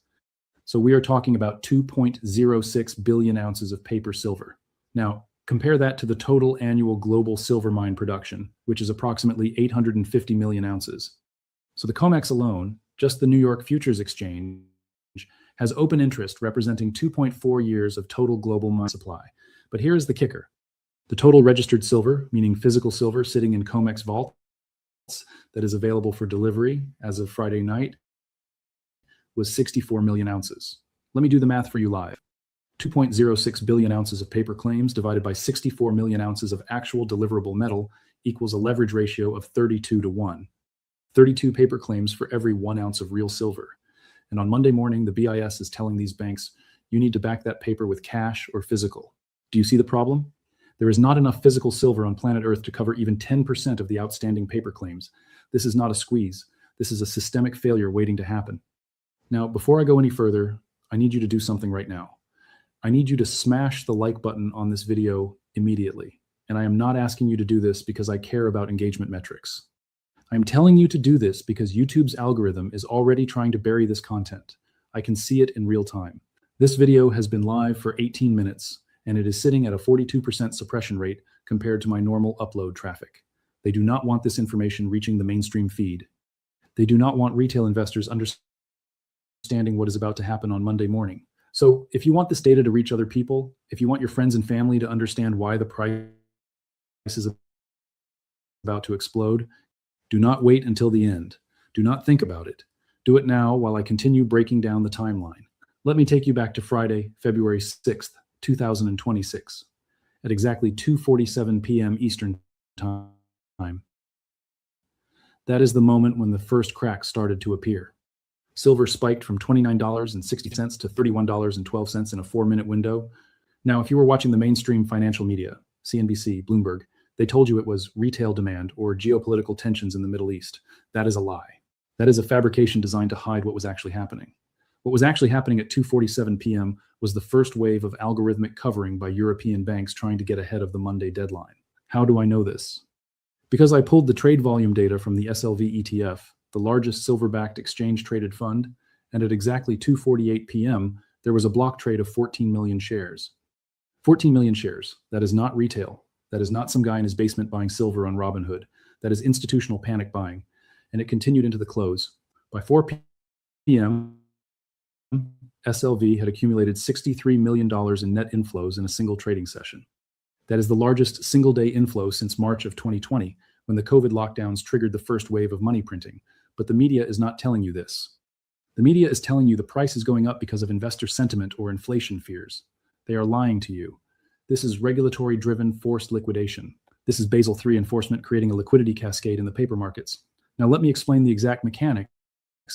So we are talking about 2.06 billion ounces of paper silver. Now, compare that to the total annual global silver mine production, which is approximately 850 million ounces. So the COMEX alone, just the New York Futures Exchange, has open interest representing 2.4 years of total global mine supply. But here is the kicker. The total registered silver, meaning physical silver sitting in COMEX vaults that is available for delivery as of Friday night, was 64 million ounces. Let me do the math for you live. 2.06 billion ounces of paper claims divided by 64 million ounces of actual deliverable metal equals a leverage ratio of 32 to 1. 32 paper claims for every 1 ounce of real silver. And on Monday morning, the BIS is telling these banks, you need to back that paper with cash or physical. Do you see the problem? There is not enough physical silver on planet Earth to cover even 10% of the outstanding paper claims. This is not a squeeze. This is a systemic failure waiting to happen. Now, before I go any further, I need you to do something right now. I need you to smash the like button on this video immediately. And I am not asking you to do this because I care about engagement metrics. I'm telling you to do this because YouTube's algorithm is already trying to bury this content. I can see it in real time. This video has been live for 18 minutes, and it is sitting at a 42% suppression rate compared to my normal upload traffic. They do not want this information reaching the mainstream feed. They do not want retail investors understanding what is about to happen on Monday morning. So if you want this data to reach other people, if you want your friends and family to understand why the price is about to explode, do not wait until the end. Do not think about it. Do it now while I continue breaking down the timeline. Let me take you back to Friday, February 6th, 2026, at exactly 2:47 p.m. Eastern Time. That is the moment when the first cracks started to appear. Silver spiked from $29.60 to $31.12 in a 4-minute window. Now, if you were watching the mainstream financial media, CNBC, Bloomberg, they told you it was retail demand or geopolitical tensions in the Middle East. That is a lie. That is a fabrication designed to hide what was actually happening. What was actually happening at 2:47 p.m. was the first wave of algorithmic covering by European banks trying to get ahead of the Monday deadline. How do I know this? Because I pulled the trade volume data from the SLV ETF, the largest silver-backed exchange-traded fund, and at exactly 2:48 p.m., there was a block trade of 14 million shares. 14 million shares. That is not retail. That is not some guy in his basement buying silver on Robinhood. That is institutional panic buying. And it continued into the close. By 4 p.m., SLV had accumulated $63 million in net inflows in a single trading session. That is the largest single-day inflow since March of 2020, when the COVID lockdowns triggered the first wave of money printing. But the media is not telling you this. The media is telling you the price is going up because of investor sentiment or inflation fears. They are lying to you. This is regulatory-driven forced liquidation. This is Basel III enforcement creating a liquidity cascade in the paper markets. Now let me explain the exact mechanics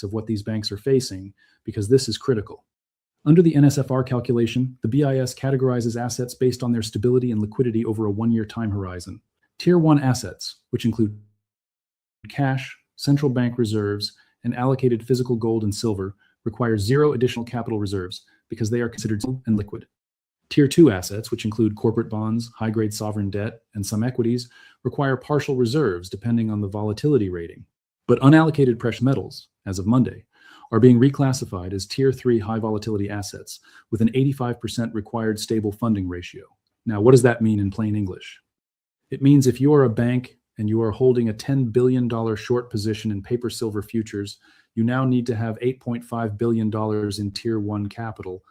of what these banks are facing, because this is critical. Under the NSFR calculation, the BIS categorizes assets based on their stability and liquidity over a 1-year time horizon. Tier 1 assets, which include cash, central bank reserves, and allocated physical gold and silver, require 0 additional capital reserves because they are considered and liquid. Tier 2 assets, which include corporate bonds, high-grade sovereign debt, and some equities, require partial reserves depending on the volatility rating. But unallocated precious metals, as of Monday, are being reclassified as Tier 3 high-volatility assets with an 85% required stable funding ratio. Now, what does that mean in plain English? It means if you are a bank and you are holding a $10 billion short position in paper silver futures, you now need to have $8.5 billion in Tier 1 capital,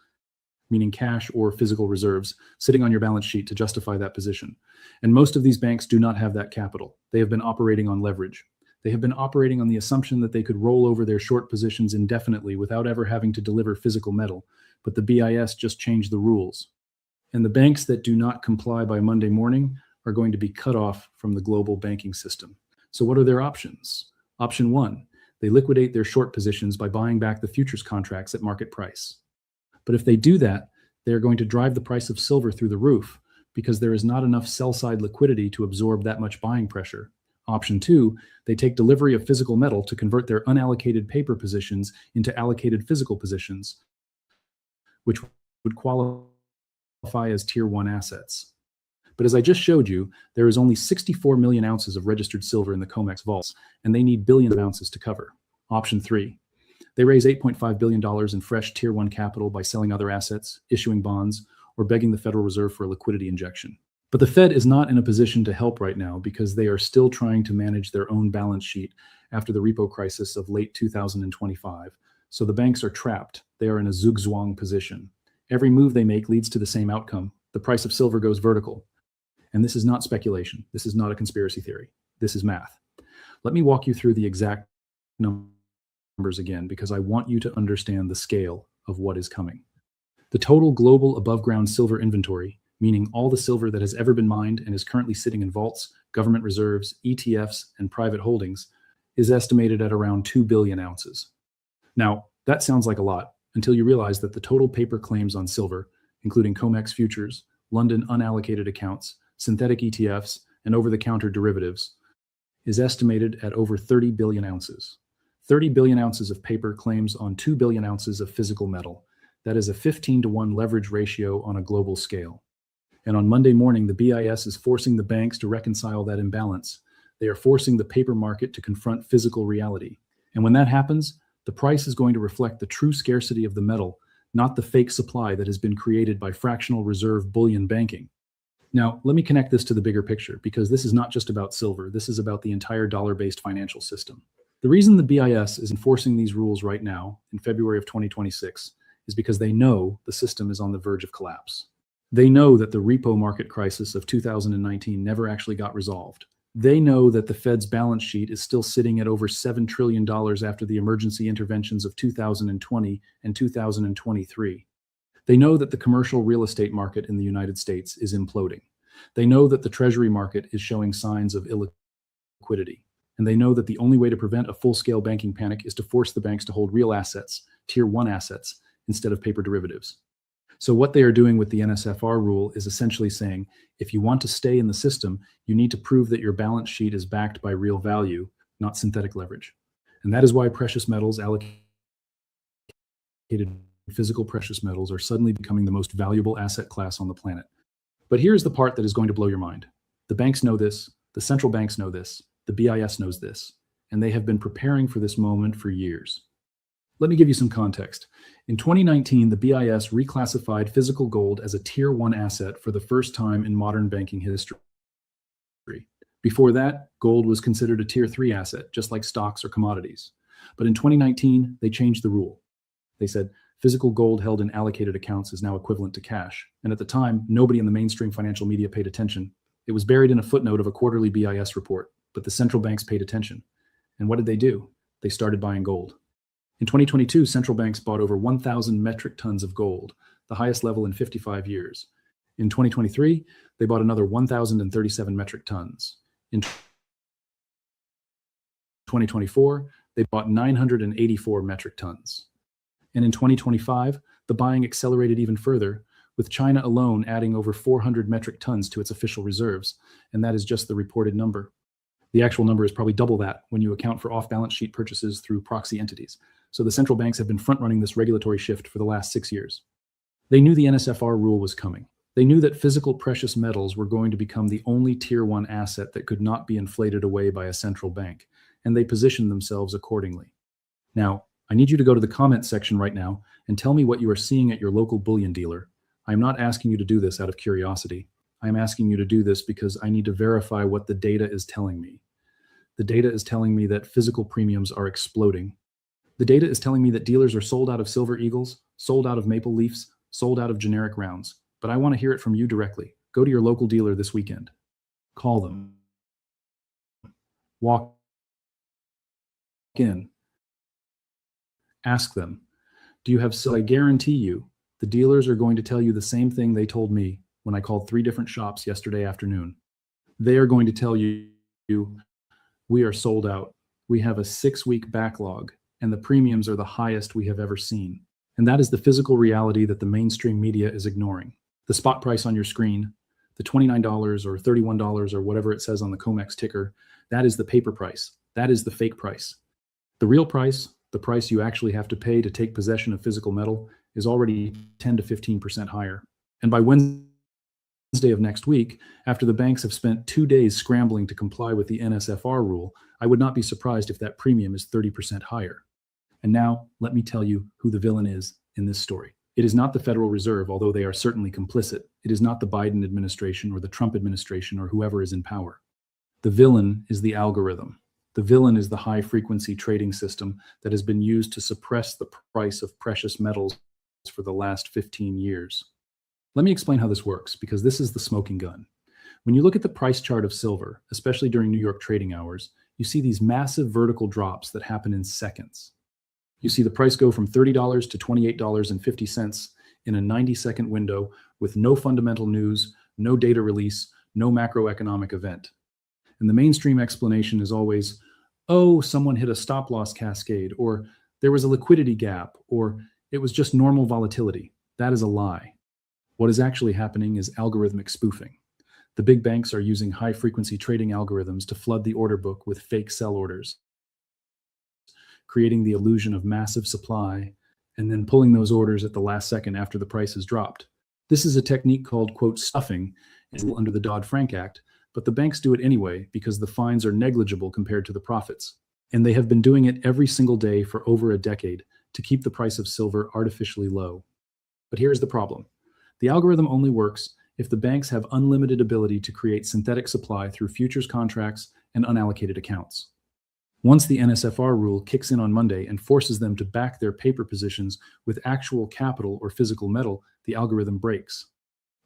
meaning cash or physical reserves, sitting on your balance sheet to justify that position. And most of these banks do not have that capital. They have been operating on leverage. They have been operating on the assumption that they could roll over their short positions indefinitely without ever having to deliver physical metal, but the BIS just changed the rules. And the banks that do not comply by Monday morning are going to be cut off from the global banking system. So what are their options? Option 1, they liquidate their short positions by buying back the futures contracts at market price. But if they do that, they are going to drive the price of silver through the roof because there is not enough sell-side liquidity to absorb that much buying pressure. Option 2, they take delivery of physical metal to convert their unallocated paper positions into allocated physical positions, which would qualify as Tier 1 assets. But as I just showed you, there is only 64 million ounces of registered silver in the COMEX vaults, and they need billions of ounces to cover. Option 3, they raise $8.5 billion in fresh Tier 1 capital by selling other assets, issuing bonds, or begging the Federal Reserve for a liquidity injection. But the Fed is not in a position to help right now because they are still trying to manage their own balance sheet after the repo crisis of late 2025. So the banks are trapped. They are in a zugzwang position. Every move they make leads to the same outcome. The price of silver goes vertical. And this is not speculation. This is not a conspiracy theory. This is math. Let me walk you through the exact numbers again because I want you to understand the scale of what is coming. The total global above-ground silver inventory, meaning all the silver that has ever been mined and is currently sitting in vaults, government reserves, ETFs, and private holdings, is estimated at around 2 billion ounces. Now, that sounds like a lot until you realize that the total paper claims on silver, including COMEX futures, London unallocated accounts, synthetic ETFs, and over-the-counter derivatives, is estimated at over 30 billion ounces. 30 billion ounces of paper claims on 2 billion ounces of physical metal. That is a 15-to-1 leverage ratio on a global scale. And on Monday morning, the BIS is forcing the banks to reconcile that imbalance. They are forcing the paper market to confront physical reality. And when that happens, the price is going to reflect the true scarcity of the metal, not the fake supply that has been created by fractional reserve bullion banking. Now, let me connect this to the bigger picture, because this is not just about silver. This is about the entire dollar-based financial system. The reason the BIS is enforcing these rules right now, in February of 2026, is because they know the system is on the verge of collapse. They know that the repo market crisis of 2019 never actually got resolved. They know that the Fed's balance sheet is still sitting at over $7 trillion after the emergency interventions of 2020 and 2023. They know that the commercial real estate market in the United States is imploding. They know that the Treasury market is showing signs of illiquidity. And they know that the only way to prevent a full-scale banking panic is to force the banks to hold real assets, Tier 1 assets, instead of paper derivatives. So what they are doing with the NSFR rule is essentially saying, if you want to stay in the system, you need to prove that your balance sheet is backed by real value, not synthetic leverage. And that is why precious metals, allocated physical precious metals, are suddenly becoming the most valuable asset class on the planet. But here's the part that is going to blow your mind. The banks know this, the central banks know this, the BIS knows this, and they have been preparing for this moment for years. Let me give you some context. In 2019, the BIS reclassified physical gold as a Tier 1 asset for the first time in modern banking history. Before that, gold was considered a Tier 3 asset, just like stocks or commodities. But in 2019, they changed the rule. They said physical gold held in allocated accounts is now equivalent to cash. And at the time, nobody in the mainstream financial media paid attention. It was buried in a footnote of a quarterly BIS report, but the central banks paid attention. And what did they do? They started buying gold. In 2022, central banks bought over 1,000 metric tons of gold, the highest level in 55 years. In 2023, they bought another 1,037 metric tons. In 2024, they bought 984 metric tons. And in 2025, the buying accelerated even further, with China alone adding over 400 metric tons to its official reserves, and that is just the reported number. The actual number is probably double that when you account for off-balance sheet purchases through proxy entities. So the central banks have been front-running this regulatory shift for the last 6 years. They knew the NSFR rule was coming. They knew that physical precious metals were going to become the only Tier 1 asset that could not be inflated away by a central bank, and they positioned themselves accordingly. Now, I need you to go to the comments section right now and tell me what you are seeing at your local bullion dealer. I am not asking you to do this out of curiosity. I am asking you to do this because I need to verify what the data is telling me. The data is telling me that physical premiums are exploding. The data is telling me that dealers are sold out of Silver Eagles, sold out of Maple Leafs, sold out of generic rounds. But I want to hear it from you directly. Go to your local dealer this weekend. Call them. Walk in. Ask them, do you have silver? I guarantee you, the dealers are going to tell you the same thing they told me when I called 3 different shops yesterday afternoon. They are going to tell you, we are sold out. We have a 6-week backlog, and the premiums are the highest we have ever seen. And that is the physical reality that the mainstream media is ignoring. The spot price on your screen, the $29 or $31 or whatever it says on the COMEX ticker, that is the paper price. That is the fake price. The real price, the price you actually have to pay to take possession of physical metal, is already 10 to 15% higher. And by Wednesday of next week, after the banks have spent 2 days scrambling to comply with the NSFR rule, I would not be surprised if that premium is 30% higher. And now, let me tell you who the villain is in this story. It is not the Federal Reserve, although they are certainly complicit. It is not the Biden administration or the Trump administration or whoever is in power. The villain is the algorithm. The villain is the high-frequency trading system that has been used to suppress the price of precious metals for the last 15 years. Let me explain how this works, because this is the smoking gun. When you look at the price chart of silver, especially during New York trading hours, you see these massive vertical drops that happen in seconds. You see the price go from $30 to $28.50 in a 90-second window with no fundamental news, no data release, no macroeconomic event. And the mainstream explanation is always, oh, someone hit a stop loss cascade, or there was a liquidity gap, or it was just normal volatility. That is a lie. What is actually happening is algorithmic spoofing. The big banks are using high-frequency trading algorithms to flood the order book with fake sell orders, creating the illusion of massive supply, and then pulling those orders at the last second after the price has dropped. This is a technique called, quote, stuffing, under the Dodd-Frank Act, but the banks do it anyway because the fines are negligible compared to the profits. And they have been doing it every single day for over a decade to keep the price of silver artificially low. But here's the problem. The algorithm only works if the banks have unlimited ability to create synthetic supply through futures contracts and unallocated accounts. Once the NSFR rule kicks in on Monday and forces them to back their paper positions with actual capital or physical metal, the algorithm breaks.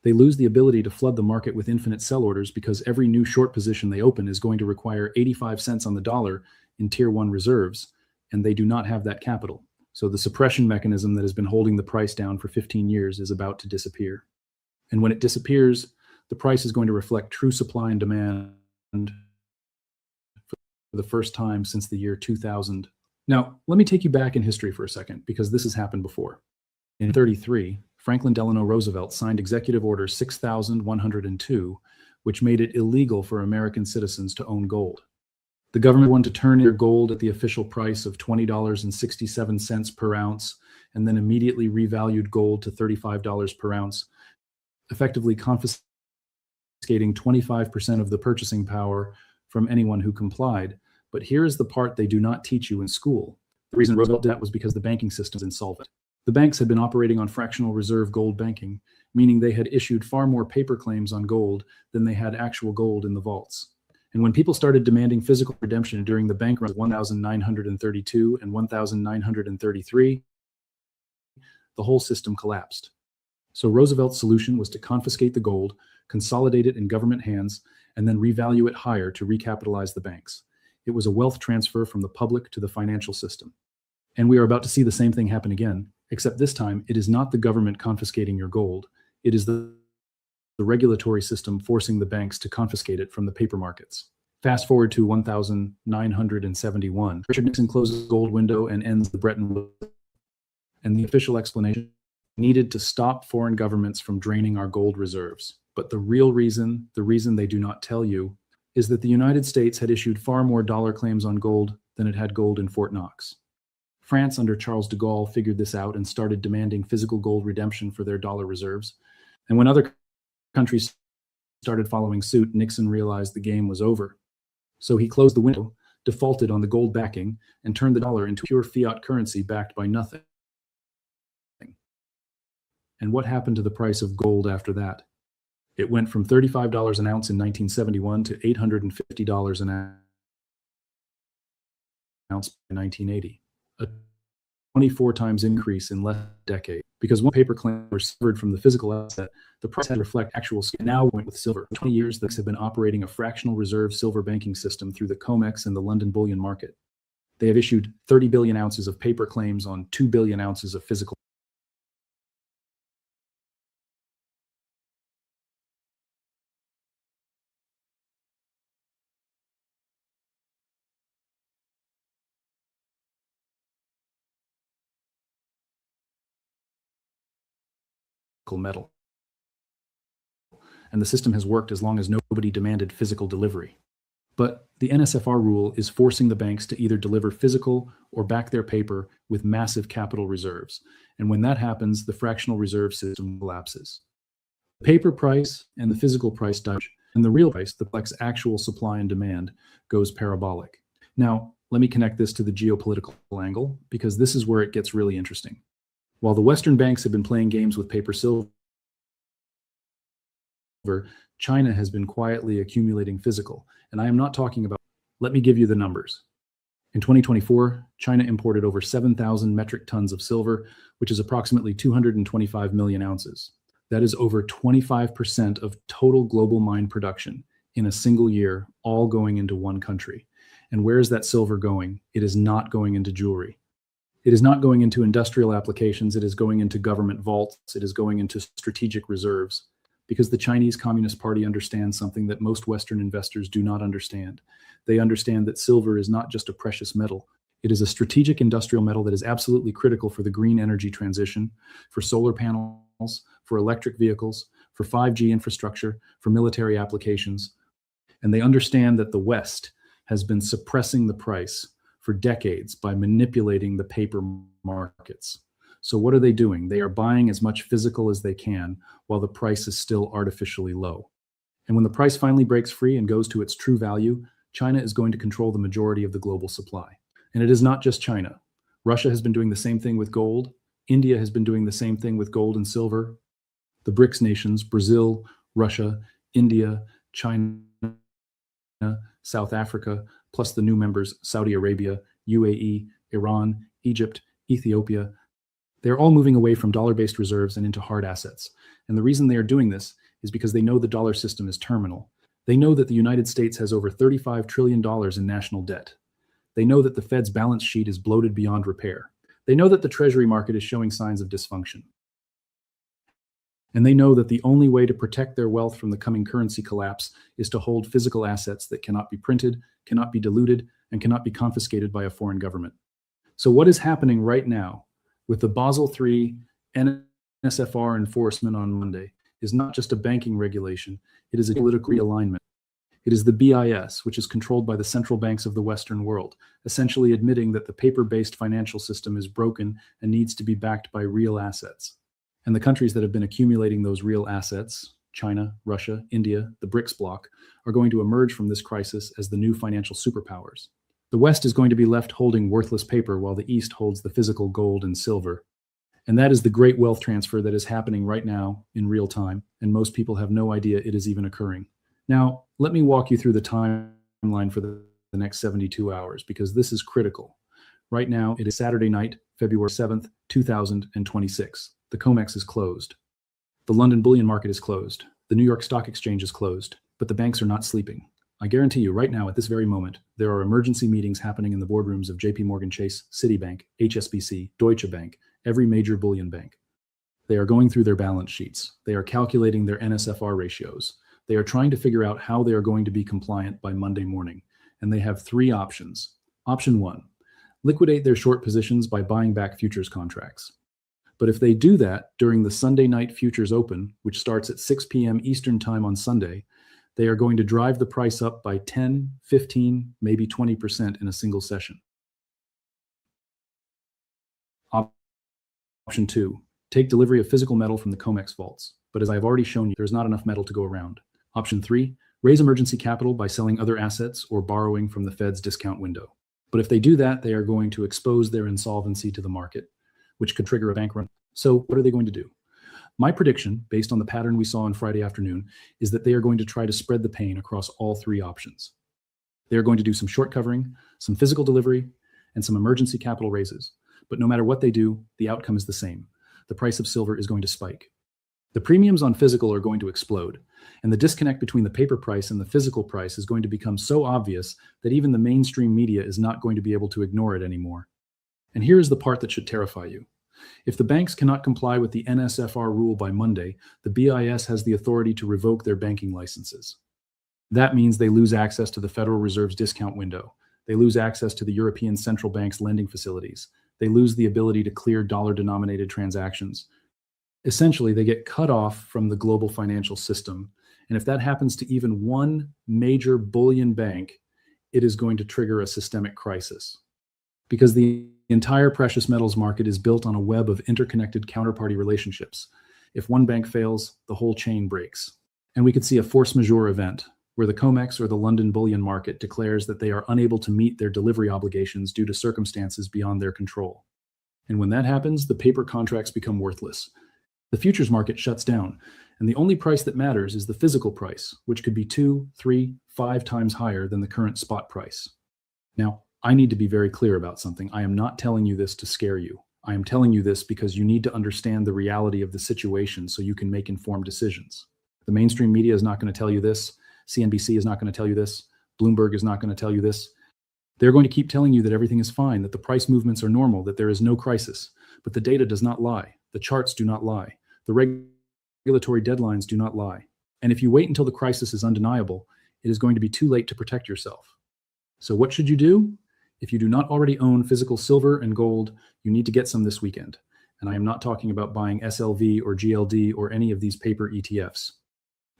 They lose the ability to flood the market with infinite sell orders because every new short position they open is going to require 85 cents on the dollar in Tier 1 reserves, and they do not have that capital. So the suppression mechanism that has been holding the price down for 15 years is about to disappear. And when it disappears, the price is going to reflect true supply and demand for the first time since the year 2000. Now, let me take you back in history for a second, because this has happened before. In 1933, Franklin Delano Roosevelt signed Executive Order 6102, which made it illegal for American citizens to own gold. The government wanted to turn their gold at the official price of $20.67 per ounce, and then immediately revalued gold to $35 per ounce, effectively confiscating 25% of the purchasing power from anyone who complied. But here is the part they do not teach you in school. The reason Roosevelt did that was because the banking system was insolvent. The banks had been operating on fractional reserve gold banking, meaning they had issued far more paper claims on gold than they had actual gold in the vaults. And when people started demanding physical redemption during the bank runs of 1932 and 1933, the whole system collapsed. So Roosevelt's solution was to confiscate the gold, consolidate it in government hands, and then revalue it higher to recapitalize the banks. It was a wealth transfer from the public to the financial system. And we are about to see the same thing happen again, except this time it is not the government confiscating your gold. It is the regulatory system forcing the banks to confiscate it from the paper markets. Fast forward to 1971. Richard Nixon closes the gold window and ends the Bretton Woods. And the official explanation needed to stop foreign governments from draining our gold reserves. But the reason they do not tell you, is that the United States had issued far more dollar claims on gold than it had gold in Fort Knox. France under Charles de Gaulle figured this out and started demanding physical gold redemption for their dollar reserves. And when other countries started following suit, Nixon realized the game was over. So he closed the window, defaulted on the gold backing, and turned the dollar into pure fiat currency backed by nothing. And what happened to the price of gold after that? It went from $35 an ounce in 1971 to $850 an ounce by 1980. A 24 times increase in less than a decade. Because one paper claim were severed from the physical asset, the price had to reflect actual scale. Now went with silver. For 20 years, the banks have been operating a fractional reserve silver banking system through the COMEX and the London bullion market. They have issued 30 billion ounces of paper claims on 2 billion ounces of physical. Metal. And the system has worked as long as nobody demanded physical delivery. But the NSFR rule is forcing the banks to either deliver physical or back their paper with massive capital reserves. And when that happens, the fractional reserve system collapses. The paper price and the physical price diverge, and the real price, that reflects actual supply and demand, goes parabolic. Now, let me connect this to the geopolitical angle, because this is where it gets really interesting. While the Western banks have been playing games with paper silver, China has been quietly accumulating physical. And I am not talking about, let me give you the numbers. In 2024, China imported over 7,000 metric tons of silver, which is approximately 225 million ounces. That is over 25% of total global mine production in a single year, all going into one country. And where is that silver going? It is not going into jewelry. It is not going into industrial applications. It is going into government vaults. It is going into strategic reserves, because the Chinese Communist Party understands something that most Western investors do not understand. They understand that silver is not just a precious metal. It is a strategic industrial metal that is absolutely critical for the green energy transition, for solar panels, for electric vehicles, for 5G infrastructure, for military applications. And they understand that the West has been suppressing the price for decades by manipulating the paper markets. So what are they doing? They are buying as much physical as they can while the price is still artificially low. And when the price finally breaks free and goes to its true value, China is going to control the majority of the global supply. And it is not just China. Russia has been doing the same thing with gold. India has been doing the same thing with gold and silver. The BRICS nations, Brazil, Russia, India, China, South Africa, plus the new members, Saudi Arabia, UAE, Iran, Egypt, Ethiopia, they're all moving away from dollar-based reserves and into hard assets. And the reason they are doing this is because they know the dollar system is terminal. They know that the United States has over $35 trillion in national debt. They know that the Fed's balance sheet is bloated beyond repair. They know that the Treasury market is showing signs of dysfunction. And they know that the only way to protect their wealth from the coming currency collapse is to hold physical assets that cannot be printed, cannot be diluted, and cannot be confiscated by a foreign government. So what is happening right now with the Basel III NSFR enforcement on Monday is not just a banking regulation, it is a political realignment. It is the BIS, which is controlled by the central banks of the Western world, essentially admitting that the paper-based financial system is broken and needs to be backed by real assets. And the countries that have been accumulating those real assets, China, Russia, India, the BRICS bloc, are going to emerge from this crisis as the new financial superpowers. The West is going to be left holding worthless paper while the East holds the physical gold and silver. And that is the great wealth transfer that is happening right now in real time, and most people have no idea it is even occurring. Now, let me walk you through the timeline for the next 72 hours, because this is critical. Right now, it is Saturday night, February 7th, 2026. The COMEX is closed. The London bullion market is closed. The New York Stock Exchange is closed, but the banks are not sleeping. I guarantee you right now, at this very moment, there are emergency meetings happening in the boardrooms of JP Morgan Chase, Citibank, HSBC, Deutsche Bank, every major bullion bank. They are going through their balance sheets. They are calculating their NSFR ratios. They are trying to figure out how they are going to be compliant by Monday morning. And they have three options. Option one, liquidate their short positions by buying back futures contracts. But if they do that during the Sunday night futures open, which starts at 6 p.m. Eastern time on Sunday, they are going to drive the price up by 10, 15, maybe 20% in a single session. Option two, take delivery of physical metal from the COMEX vaults. But as I've already shown you, there's not enough metal to go around. Option three, raise emergency capital by selling other assets or borrowing from the Fed's discount window. But if they do that, they are going to expose their insolvency to the market, which could trigger a bank run. So what are they going to do? My prediction, based on the pattern we saw on Friday afternoon, is that they are going to try to spread the pain across all three options. They are going to do some short covering, some physical delivery, and some emergency capital raises. But no matter what they do, the outcome is the same. The price of silver is going to spike. The premiums on physical are going to explode, and the disconnect between the paper price and the physical price is going to become so obvious that even the mainstream media is not going to be able to ignore it anymore. And here is the part that should terrify you. If the banks cannot comply with the NSFR rule by Monday, the BIS has the authority to revoke their banking licenses. That means they lose access to the Federal Reserve's discount window. They lose access to the European Central Bank's lending facilities. They lose the ability to clear dollar-denominated transactions. Essentially, they get cut off from the global financial system. And if that happens to even one major bullion bank, it is going to trigger a systemic crisis. Because the entire precious metals market is built on a web of interconnected counterparty relationships. If one bank fails, the whole chain breaks. And we could see a force majeure event where the COMEX or the London bullion market declares that they are unable to meet their delivery obligations due to circumstances beyond their control. And when that happens, the paper contracts become worthless. The futures market shuts down, and the only price that matters is the physical price, which could be 2, 3, 5 times higher than the current spot price. Now, I need to be very clear about something. I am not telling you this to scare you. I am telling you this because you need to understand the reality of the situation so you can make informed decisions. The mainstream media is not going to tell you this. CNBC is not going to tell you this. Bloomberg is not going to tell you this. They're going to keep telling you that everything is fine, that the price movements are normal, that there is no crisis. But the data does not lie. The charts do not lie. The regulatory deadlines do not lie. And if you wait until the crisis is undeniable, it is going to be too late to protect yourself. So what should you do? If you do not already own physical silver and gold, you need to get some this weekend. And I am not talking about buying SLV or GLD or any of these paper ETFs.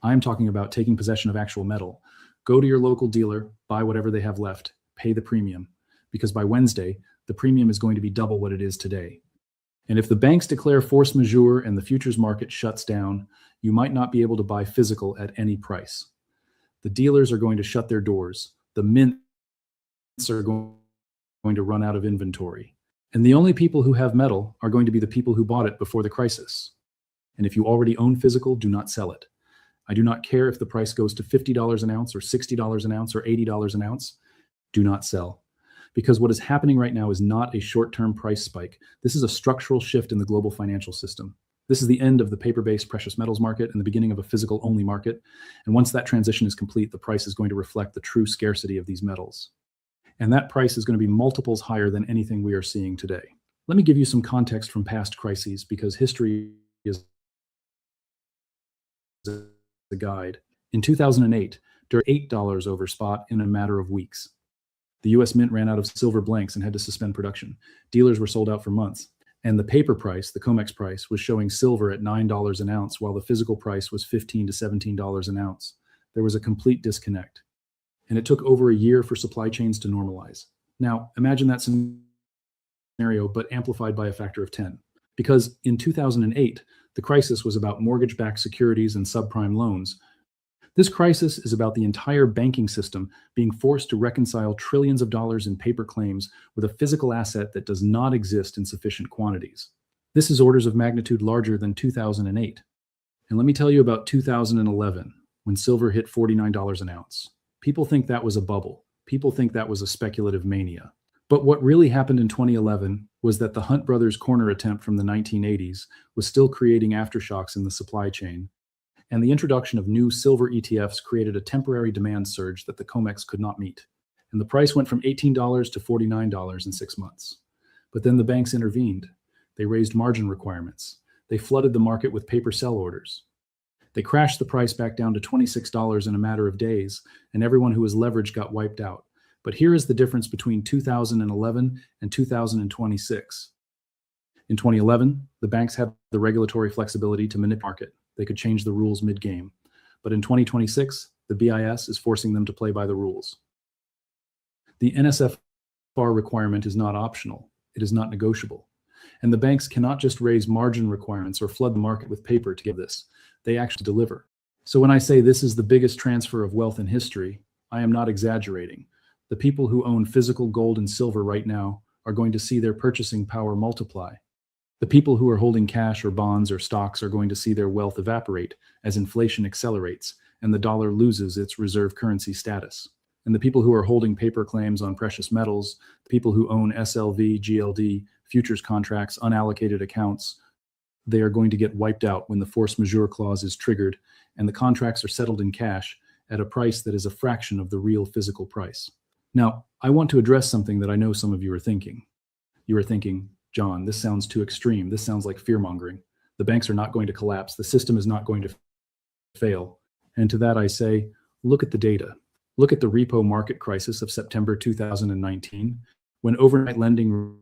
I am talking about taking possession of actual metal. Go to your local dealer, buy whatever they have left, pay the premium, because by Wednesday, the premium is going to be double what it is today. And if the banks declare force majeure and the futures market shuts down, you might not be able to buy physical at any price. The dealers are going to shut their doors. The mints are going to run out of inventory. And the only people who have metal are going to be the people who bought it before the crisis. And if you already own physical, do not sell it. I do not care if the price goes to $50 an ounce or $60 an ounce or $80 an ounce. Do not sell. Because what is happening right now is not a short-term price spike. This is a structural shift in the global financial system. This is the end of the paper-based precious metals market and the beginning of a physical-only market. And once that transition is complete, the price is going to reflect the true scarcity of these metals. And that price is going to be multiples higher than anything we are seeing today. Let me give you some context from past crises, because history is a guide. In 2008, during $8 over spot in a matter of weeks. The US Mint ran out of silver blanks and had to suspend production. Dealers were sold out for months. And the paper price, the COMEX price, was showing silver at $9 an ounce, while the physical price was $15 to $17 an ounce. There was a complete disconnect. And it took over a year for supply chains to normalize. Now, imagine that scenario, but amplified by a factor of 10. Because in 2008, the crisis was about mortgage-backed securities and subprime loans. This crisis is about the entire banking system being forced to reconcile trillions of dollars in paper claims with a physical asset that does not exist in sufficient quantities. This is orders of magnitude larger than 2008. And let me tell you about 2011, when silver hit $49 an ounce. People think that was a bubble. People think that was a speculative mania. But what really happened in 2011 was that the Hunt Brothers corner attempt from the 1980s was still creating aftershocks in the supply chain. And the introduction of new silver ETFs created a temporary demand surge that the COMEX could not meet. And the price went from $18 to $49 in 6 months. But then the banks intervened. They raised margin requirements. They flooded the market with paper sell orders. They crashed the price back down to $26 in a matter of days, and everyone who was leveraged got wiped out. But here is the difference between 2011 and 2026. In 2011, the banks had the regulatory flexibility to manipulate the market. They could change the rules mid-game. But in 2026, the BIS is forcing them to play by the rules. The NSFR requirement is not optional. It is not negotiable. And the banks cannot just raise margin requirements or flood the market with paper to get this. They actually deliver. So when I say this is the biggest transfer of wealth in history, I am not exaggerating. The people who own physical gold and silver right now are going to see their purchasing power multiply. The people who are holding cash or bonds or stocks are going to see their wealth evaporate as inflation accelerates and the dollar loses its reserve currency status. And the people who are holding paper claims on precious metals, the people who own SLV, GLD, futures contracts, unallocated accounts, they are going to get wiped out when the force majeure clause is triggered and the contracts are settled in cash at a price that is a fraction of the real physical price. Now, I want to address something that I know some of you are thinking. You are thinking, John, this sounds too extreme. This sounds like fear-mongering. The banks are not going to collapse. The system is not going to fail. And to that I say, look at the data. Look at the repo market crisis of September 2019, when overnight lending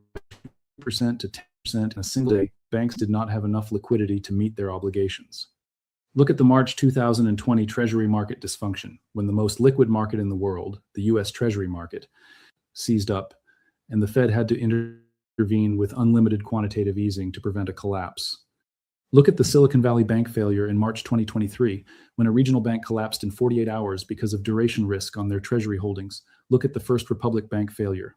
2% to 10% in a single day, banks did not have enough liquidity to meet their obligations. Look at the March 2020 Treasury market dysfunction, when the most liquid market in the world, the US Treasury market, seized up, and the Fed had to intervene with unlimited quantitative easing to prevent a collapse. Look at the Silicon Valley Bank failure in March 2023, when a regional bank collapsed in 48 hours because of duration risk on their treasury holdings. Look at the First Republic Bank failure.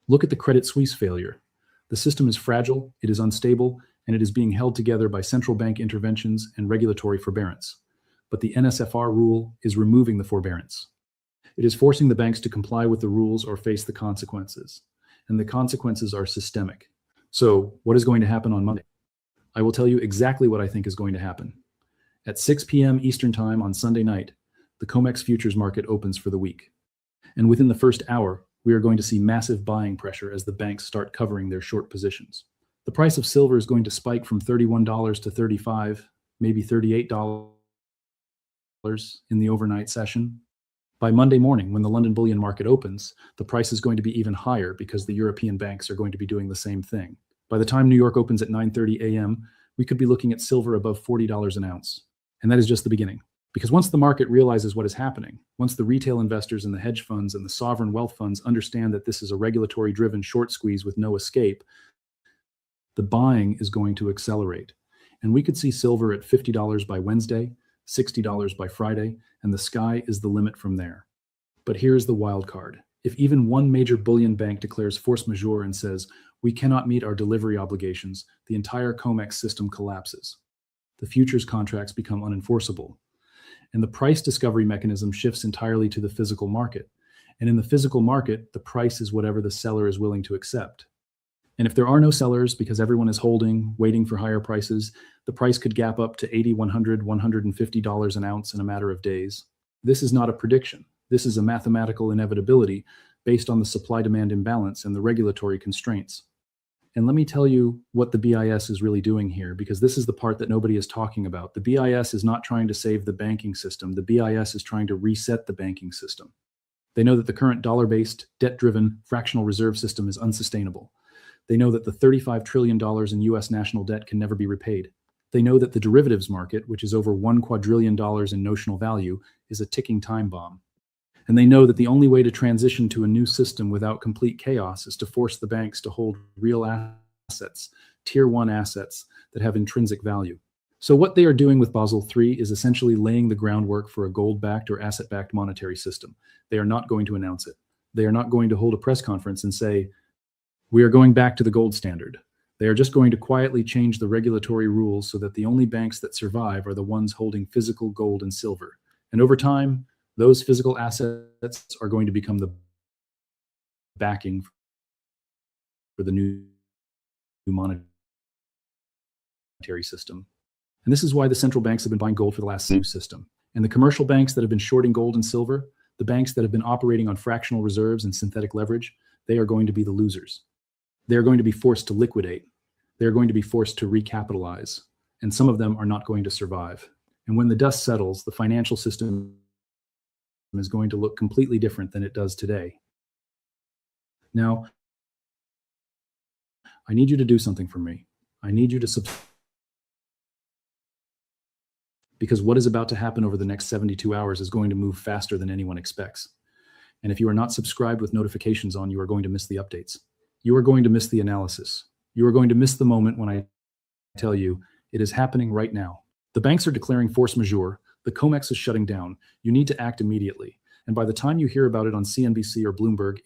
Look at the Credit Suisse failure. The system is fragile, it is unstable, and it is being held together by central bank interventions and regulatory forbearance. But the NSFR rule is removing the forbearance. It is forcing the banks to comply with the rules or face the consequences. And the consequences are systemic. So, what is going to happen on Monday? I will tell you exactly what I think is going to happen. At 6 p.m. Eastern Time on Sunday night, the COMEX futures market opens for the week. And within the first hour, we are going to see massive buying pressure as the banks start covering their short positions. The price of silver is going to spike from $31 to $35, maybe $38 in the overnight session. By Monday morning, when the London bullion market opens, the price is going to be even higher because the European banks are going to be doing the same thing. By the time New York opens at 9:30 a.m., we could be looking at silver above $40 an ounce. And that is just the beginning. Because once the market realizes what is happening, once the retail investors and the hedge funds and the sovereign wealth funds understand that this is a regulatory-driven short squeeze with no escape, the buying is going to accelerate. And we could see silver at $50 by Wednesday, $60 by Friday, and the sky is the limit from there. But here's the wild card. If even one major bullion bank declares force majeure and says, we cannot meet our delivery obligations, the entire COMEX system collapses. The futures contracts become unenforceable. And the price discovery mechanism shifts entirely to the physical market. And in the physical market, the price is whatever the seller is willing to accept. And if there are no sellers because everyone is holding, waiting for higher prices, the price could gap up to $80, $100, $150 an ounce in a matter of days. This is not a prediction. This is a mathematical inevitability based on the supply-demand imbalance and the regulatory constraints. And let me tell you what the BIS is really doing here, because this is the part that nobody is talking about. The BIS is not trying to save the banking system. The BIS is trying to reset the banking system. They know that the current dollar-based, debt-driven, fractional reserve system is unsustainable. They know that the $35 trillion in US national debt can never be repaid. They know that the derivatives market, which is over $1 quadrillion in notional value, is a ticking time bomb. And they know that the only way to transition to a new system without complete chaos is to force the banks to hold real assets, tier 1 assets that have intrinsic value. So what they are doing with Basel III is essentially laying the groundwork for a gold-backed or asset-backed monetary system. They are not going to announce it. They are not going to hold a press conference and say, we are going back to the gold standard. They are just going to quietly change the regulatory rules so that the only banks that survive are the ones holding physical gold and silver. And over time, those physical assets are going to become the backing for the new monetary system. And this is why the central banks have been buying gold for the last new system. And the commercial banks that have been shorting gold and silver, the banks that have been operating on fractional reserves and synthetic leverage, they are going to be the losers. They are going to be forced to liquidate. They are going to be forced to recapitalize. And some of them are not going to survive. And when the dust settles, the financial system is going to look completely different than it does today. Now, I need you to do something for me. I need you to subscribe. Because what is about to happen over the next 72 hours is going to move faster than anyone expects. And if you are not subscribed with notifications on, you are going to miss the updates. You are going to miss the analysis. You are going to miss the moment when I tell you it is happening right now. The banks are declaring force majeure. The COMEX is shutting down. You need to act immediately. And by the time you hear about it on CNBC or Bloomberg,